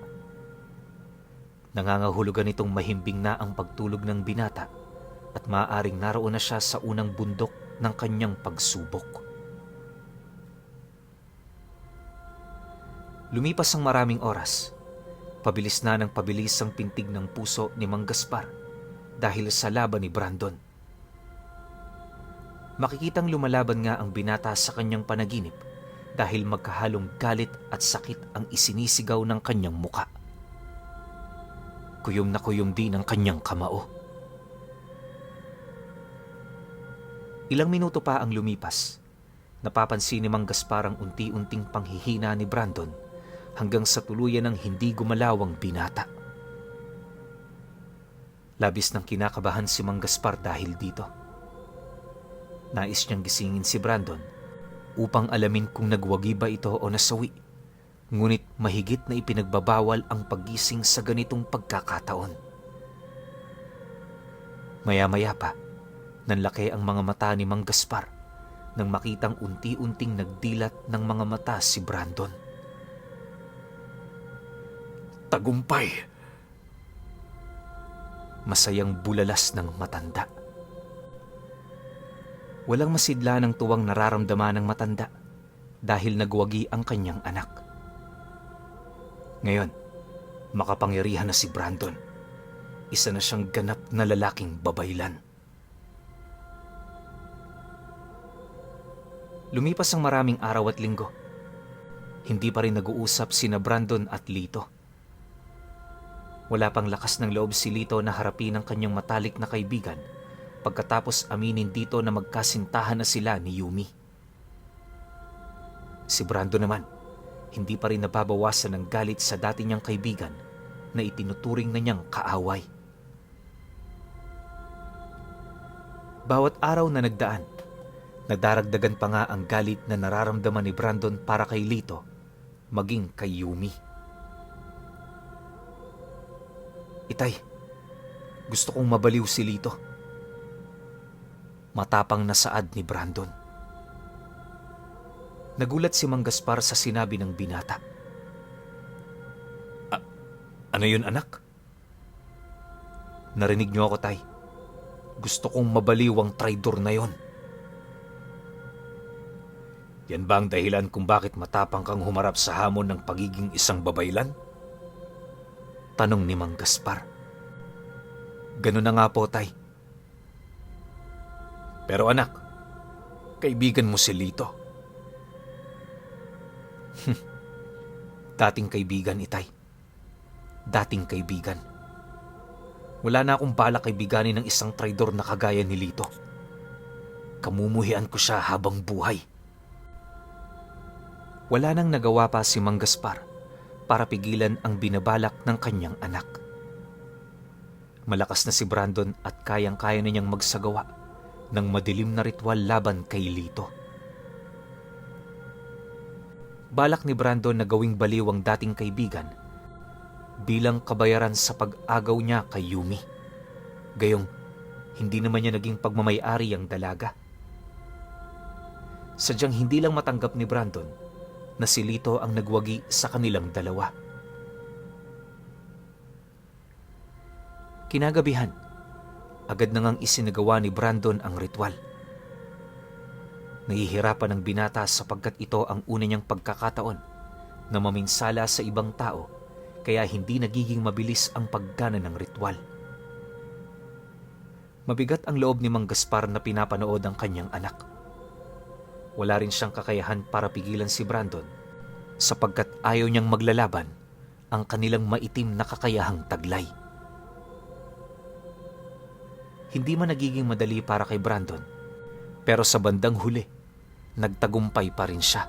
Speaker 2: Nangangahulugan itong mahimbing na ang pagtulog ng binata at maaaring naroon na siya sa unang bundok ng kanyang pagsubok. Lumipas ang maraming oras. Pabilis na ng pabilis ang pintig ng puso ni Mang Gaspar dahil sa laban ni Brandon. Makikitang lumalaban nga ang binata sa kanyang panaginip dahil magkahalong galit at sakit ang isinisigaw ng kanyang muka. Kuyom na kuyom din ang kanyang kamao. Ilang minuto pa ang lumipas. Napapansin ni Mang Gaspar ang unti-unting panghihina ni Brandon hanggang sa tuluyan ng hindi gumalaw ang binata. Labis ng kinakabahan si Mang Gaspar dahil dito. Nais niyang gisingin si Brandon upang alamin kung nagwagi ba ito o nasawi. Ngunit mahigit na ipinagbabawal ang paggising sa ganitong pagkakataon. Maya-maya pa, nanlaki ang mga mata ni Mang Gaspar nang makitang unti-unting nagdilat ng mga mata si Brandon.
Speaker 3: Tagumpay!
Speaker 2: Masayang bulalas ng matanda. Walang masidla ng tuwang nararamdaman ng matanda dahil nagwagi ang kanyang anak. Ngayon, makapangyarihan na si Brandon. Isa na siyang ganap na lalaking babaylan. Lumipas ang maraming araw at linggo. Hindi pa rin nag-uusap sina Brandon at Lito. Wala pang lakas ng loob si Lito na harapin ang kanyang matalik na kaibigan pagkatapos aminin dito na magkasintahan na sila ni Yumi. Si Brandon naman, hindi pa rin nababawasan ng galit sa dati niyang kaibigan na itinuturing na niyang kaaway. Bawat araw na nagdaan, nadaragdagan pa nga ang galit na nararamdaman ni Brandon para kay Lito, maging kay Yumi. "Itay, gusto kong mabaliw si Lito." Matapang na saad ni Brandon. Nagulat si Mang Gaspar sa sinabi ng binata.
Speaker 3: Ano yun, anak?
Speaker 2: "Narinig niyo ako, tay. Gusto kong mabaliw ang traidor na yon."
Speaker 3: Yan ba ang dahilan kung bakit matapang kang humarap sa hamon ng pagiging isang babaylan?
Speaker 2: Tanong ni Mang Gaspar. "Ganun na nga po, tay."
Speaker 3: Pero anak, kaibigan mo si Lito.
Speaker 2: Dating kaibigan, itay. Dating kaibigan. Wala na akong balak kaibiganin ng isang traidor na kagaya ni Lito. Kamumuhian ko siya habang buhay. Wala nang nagawa pa si Mang Gaspar para pigilan ang binabalak ng kanyang anak. Malakas na si Brandon at kayang-kaya na niyang magsagawa ng madilim na ritual laban kay Lito. Balak ni Brandon na gawing baliw ang dating kaibigan bilang kabayaran sa pag-agaw niya kay Yumi. Gayong hindi naman niya naging pagmamay-ari ang dalaga. Sadyang hindi lang matanggap ni Brandon na si Lito ang nagwagi sa kanilang dalawa. Kinagabihan, agad na ngang isinagawa ni Brandon ang ritual. Nahihirapan ang binata sapagkat ito ang una niyang pagkakataon na maminsala sa ibang tao, kaya hindi nagiging mabilis ang paggana ng ritual. Mabigat ang loob ni Mang Gaspar na pinapanood ang kanyang anak. Wala rin siyang kakayahan para pigilan si Brandon sapagkat ayaw niyang maglalaban ang kanilang maitim na kakayahang taglay. Hindi man nagiging madali para kay Brandon, pero sa bandang huli, nagtagumpay pa rin siya.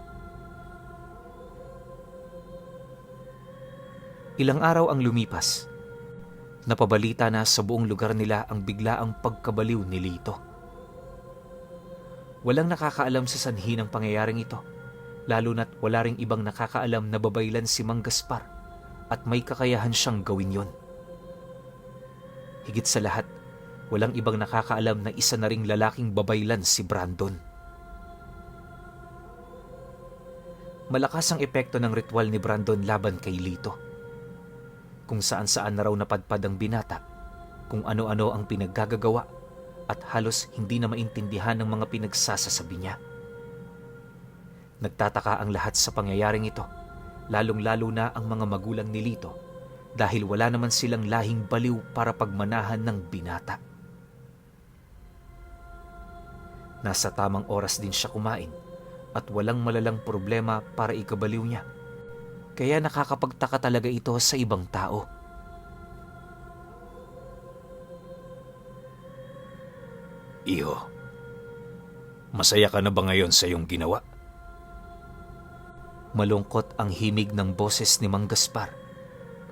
Speaker 2: Ilang araw ang lumipas. Napabalita na sa buong lugar nila ang biglaang pagkabaliw ni Lito. Walang nakakaalam sa sanhi ng pangyayaring ito, lalo na't wala ring ibang nakakaalam na babaylan si Mang Gaspar at may kakayahan siyang gawin yon. Higit sa lahat, walang ibang nakakaalam na isa na ring lalaking babaylan si Brandon. Malakas ang epekto ng ritual ni Brandon laban kay Lito. Kung saan-saan na raw napadpad ang binata, kung ano-ano ang pinaggagawa at halos hindi na maintindihan ng mga pinagsasasabi niya. Nagtataka ang lahat sa pangyayaring ito, lalong-lalo na ang mga magulang ni Lito dahil wala naman silang lahing baliw para pagmanahan ng binata. Nasa tamang oras din siya kumain at walang malalang problema para ikabaliw niya. Kaya nakakapagtaka talaga ito sa ibang tao.
Speaker 3: Iho, masaya ka na ba ngayon sa iyong ginawa?
Speaker 2: Malungkot ang himig ng boses ni Mang Gaspar,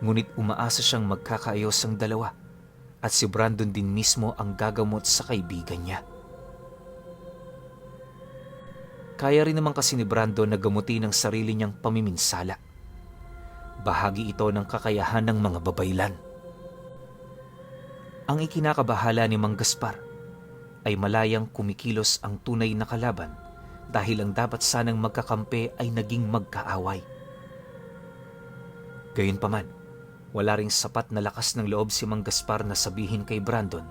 Speaker 2: ngunit umaasa siyang magkakaayos ang dalawa at si Brandon din mismo ang gagamot sa kaibigan niya. Kaya rin naman kasi ni Brandon na gamutin ang sarili niyang pamiminsala. Bahagi ito ng kakayahan ng mga babaylan. Ang ikinakabahala ni Mang Gaspar ay malayang kumikilos ang tunay na kalaban dahil ang dapat sanang magkakampi ay naging magkaaway. Gayunpaman, wala ring sapat na lakas ng loob si Mang Gaspar na sabihin kay Brandon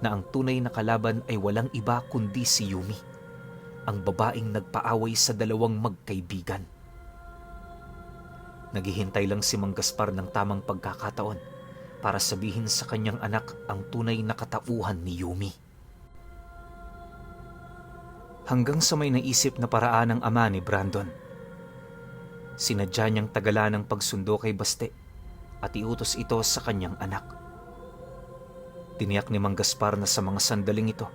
Speaker 2: na ang tunay na kalaban ay walang iba kundi si Yumi, ang babaeng nagpaaway sa dalawang magkaibigan. Naghihintay lang si Mang Gaspar ng tamang pagkakataon para sabihin sa kanyang anak ang tunay na katauhan ni Yumi. Hanggang sa may naisip na paraan ng ama ni Brandon. Sinadya niyang tagalan ng pagsundo kay Baste at iutos ito sa kanyang anak. Tiniyak ni Mang Gaspar na sa mga sandaling ito,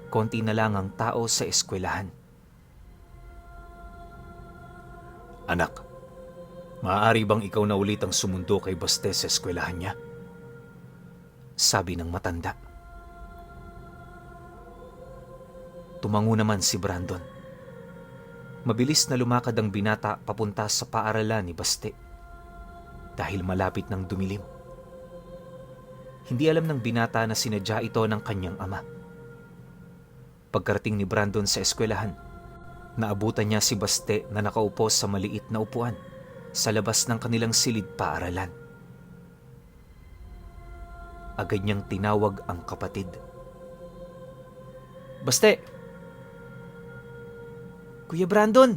Speaker 2: konti na lang ang tao sa eskwelahan.
Speaker 3: Anak, maaari bang ikaw na ulit ang sumundo kay Baste sa eskwelahan niya?
Speaker 2: Sabi ng matanda. Tumango naman si Brandon. Mabilis na lumakad ang binata papunta sa paaralan ni Baste dahil malapit ng dumilim. Hindi alam ng binata na sinadya ito ng kanyang ama. Pagkarating ni Brandon sa eskwelahan, naabutan niya si Baste na nakaupo sa maliit na upuan sa labas ng kanilang silid paaralan. Agad niyang tinawag ang kapatid. Baste! Kuya Brandon,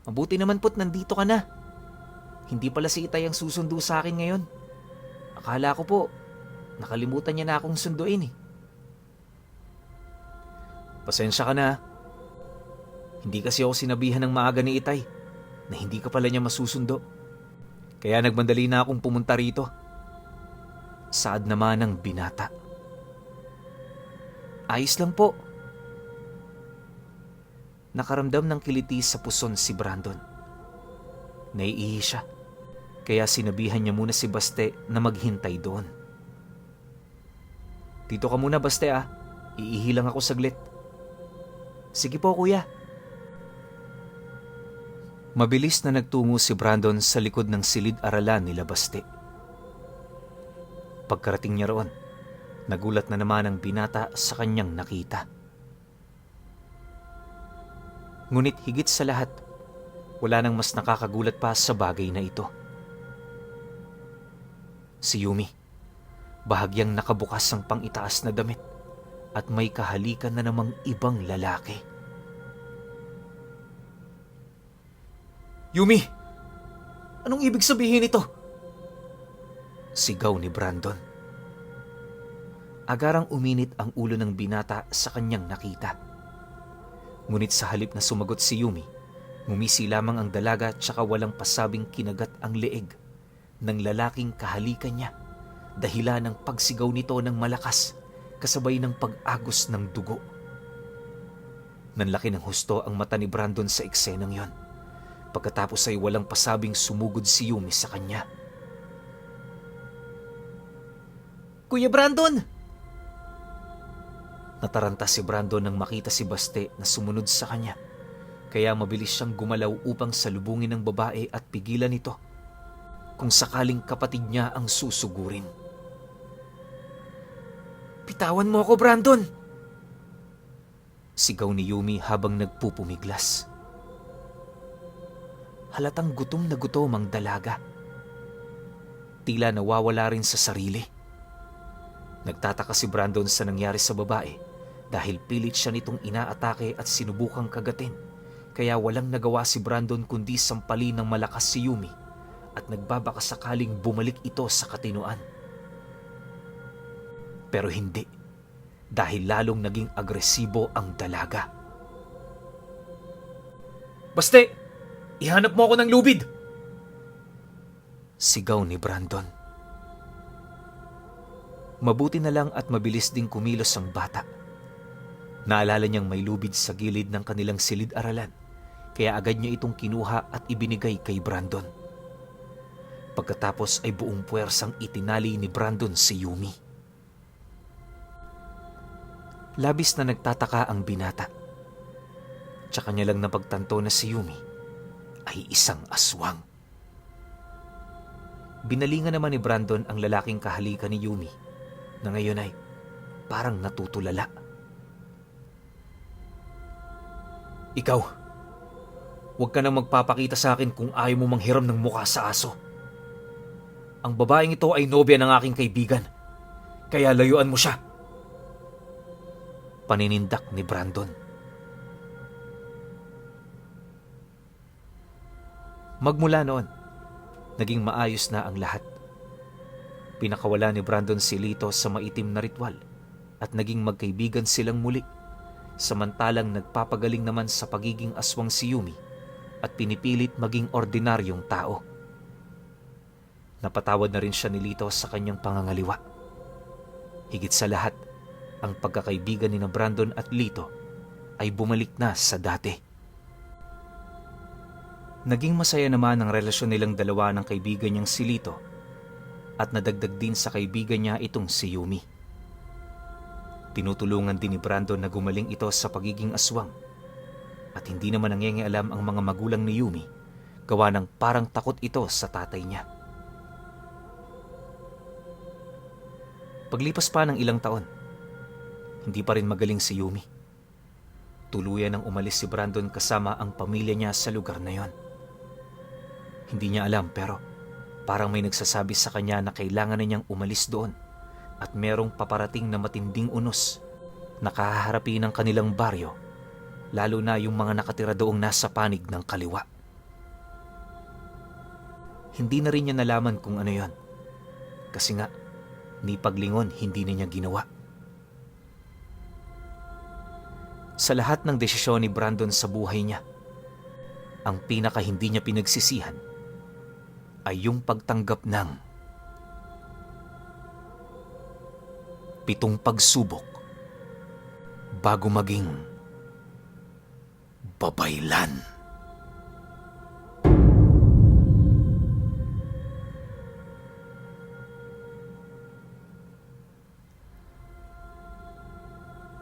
Speaker 2: mabuti naman po't nandito ka na. Hindi pala si Itay ang susundo sa akin ngayon. Akala ko po, nakalimutan niya na akong sunduin eh. Pasensya ka na. Hindi kasi ako sinabihan ng maaga ni Itay na hindi ka pala niya masusundo. Kaya nagmandali na akong pumunta rito. Saad naman ng binata. Ayos lang po. Nakaramdam ng kiliti sa puson si Brandon. Naiihi siya, Kaya sinabihan niya muna si Baste na maghintay doon. "Dito ka muna, Baste ah. Iihi lang ako saglit." "Sige po, kuya." Mabilis na nagtungo si Brandon sa likod ng silid-aralan nila Baste. Pagkarating niya roon, nagulat na naman ang binata sa kanyang nakita. Ngunit higit sa lahat, wala nang mas nakakagulat pa sa bagay na ito. Si Yumi, bahagyang nakabukas ang pang-itaas na damit at may kahalikan na namang ibang lalaki. "Yumi! Anong ibig sabihin ito?" Sigaw ni Brandon. Agarang uminit ang ulo ng binata sa kanyang nakita. Ngunit sa halip na sumagot si Yumi, ngumisi lamang ang dalaga tsaka walang pasabing kinagat ang leeg ng lalaking kahalikan niya, dahilan ng pagsigaw nito ng malakas kasabay ng pag-agos ng dugo. Nanlaki ng husto ang mata ni Brandon sa eksenang yon. Pagkatapos ay walang pasabing sumugod si Yumi sa kanya. "Kuya Brandon!" Nataranta si Brandon nang makita si Baste na sumunod sa kanya, kaya mabilis siyang gumalaw upang salubungin ng babae at pigilan ito kung sakaling kapatid niya ang susugurin. "Bitawan mo ako, Brandon!" Sigaw ni Yumi habang nagpupumiglas. Halatang gutom na gutom ang dalaga. Tila nawawala rin sa sarili. Nagtataka si Brandon sa nangyari sa babae dahil pilit siya nitong inaatake at sinubukang kagatin, kaya walang nagawa si Brandon kundi sampalin ng malakas si Yumi at nagbabaka sakaling bumalik ito sa katinuan. Pero hindi, dahil lalong naging agresibo ang dalaga. "Baste! Ihanap mo ako ng lubid!" Sigaw ni Brandon. Mabuti na lang at mabilis ding kumilos ang bata. Naalala niyang may lubid sa gilid ng kanilang silid-aralan, kaya agad niya itong kinuha at ibinigay kay Brandon. Pagkatapos ay buong puwersang itinali ni Brandon si Yumi. Labis na nagtataka ang binata. Tsaka niya lang napagtanto na si Yumi ay isang aswang. Binalingan naman ni Brandon ang lalaking kahalikan ni Yumi na ngayon ay parang natutulala. "Ikaw, huwag ka nang magpapakita sa akin kung ayaw mo manghiram ng mukha sa aso. Ang babaeng ito ay nobya ng aking kaibigan, kaya layuan mo siya." Paninindak ni Brandon. Magmula noon, naging maayos na ang lahat. Pinakawala ni Brandon si Lito sa maitim na ritual at naging magkaibigan silang muli, samantalang nagpapagaling naman sa pagiging aswang si Yumi at pinipilit maging ordinaryong tao. Napatawad na rin siya ni Lito sa kanyang pangangaliwa. Higit sa lahat, ang pagkakaibigan ni na Brandon at Lito ay bumalik na sa dati. Naging masaya naman ang relasyon nilang dalawa ng kaibigan niyang si Lito at nadagdag din sa kaibigan niya itong si Yumi. Tinutulungan din ni Brandon na gumaling ito sa pagiging aswang at hindi naman nangingialam ang mga magulang ni Yumi gawa ng parang takot ito sa tatay niya. Paglipas pa ng ilang taon, hindi pa rin magaling si Yumi. Tuluyan nang umalis si Brandon kasama ang pamilya niya sa lugar na yon. Hindi niya alam pero parang may nagsasabi sa kanya na kailangan na niyang umalis doon at merong paparating na matinding unos na kahaharapin ng kanilang baryo, lalo na yung mga nakatira doong nasa panig ng kaliwa. Hindi na rin niya nalaman kung ano yon kasi nga ni paglingon hindi na niya ginawa. Sa lahat ng desisyon ni Brandon sa buhay niya, ang pinaka hindi niya pinagsisihan ay yung pagtanggap ng 7 pagsubok bago maging babaylan.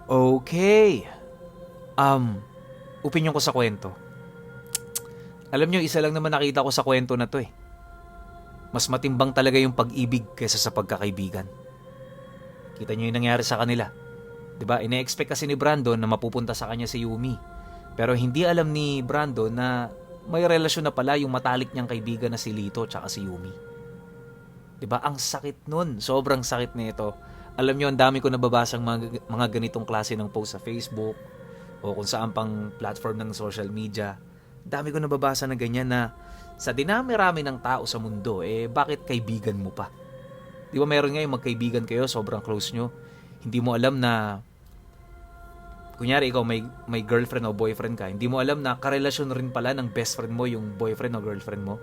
Speaker 2: Okay. Opinyon ko sa kwento. Alam nyo, isa lang naman nakita ko sa kwento na to eh. Mas matimbang talaga yung pag-ibig kaysa sa pagkakaibigan. Kita nyo yung nangyari sa kanila. 'Di ba? Ine-expect kasi ni Brandon na mapupunta sa kanya si Yumi. Pero hindi alam ni Brandon na may relasyon na pala yung matalik niyang kaibigan na si Lito tsaka si Yumi. 'Di ba? Ang sakit nun. Sobrang sakit nito. Alam nyo, ang dami ko nababasang mga ganitong klase ng post sa Facebook o kung saan pang platform ng social media. Dami ko nababasa na ganyan na sa dinami-rami ng tao sa mundo, bakit kaibigan mo pa? Di ba meron ngayon magkaibigan kayo, sobrang close nyo. Hindi mo alam na, kunyari ikaw may girlfriend o boyfriend ka, hindi mo alam na karelasyon rin pala ng best friend mo yung boyfriend o girlfriend mo.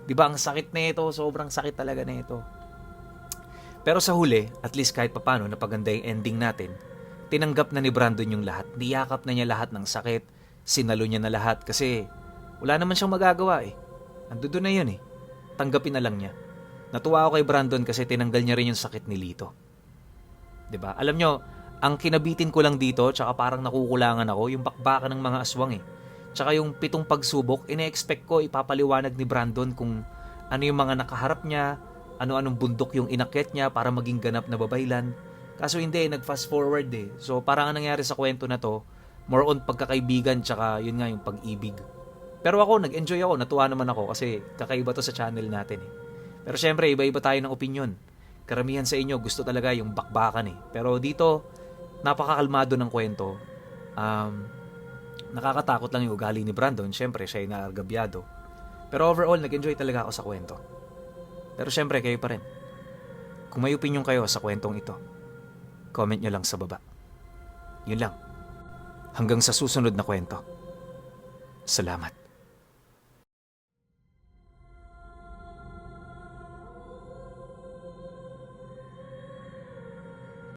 Speaker 2: Di ba ang sakit na ito, sobrang sakit talaga na ito. Pero sa huli, at least kahit papano, napaganda yung ending natin, tinanggap na ni Brandon yung lahat. Niyakap na niya lahat ng sakit, sinalo niya na lahat kasi wala naman siyang magagawa eh. Andoon na yun eh. Tanggapin na lang niya. Natuwa ako kay Brandon kasi tinanggal niya rin yung sakit ni Lito. 'Di ba? Alam nyo, ang kinabitin ko lang dito, tsaka parang nakukulangan ako, yung bakbakan ng mga aswang eh. Tsaka yung 7 pagsubok, ine-expect ko ipapaliwanag ni Brandon kung ano yung mga nakaharap niya, ano-anong bundok yung inakyat niya para maging ganap na babaylan. Kaso hindi, nag-fast forward eh. So parang ang nangyari sa kwento na to, more on pagkakaibigan tsaka yun nga yung pag-ibig. Pero ako, nag-enjoy ako, natuwa naman ako kasi kakaiba to sa channel natin eh. Pero syempre, iba-iba tayo ng opinion. Karamihan sa inyo gusto talaga yung bakbakan eh. Pero dito, napakakalmado ng kwento. Nakakatakot lang yung ugali ni Brandon. Syempre, siya ay naargabyado. Pero overall, nag-enjoy talaga ako sa kwento. Pero syempre, kayo pa rin. Kung may opinion kayo sa kwentong ito, comment nyo lang sa baba. Yun lang. Hanggang sa susunod na kwento. Salamat.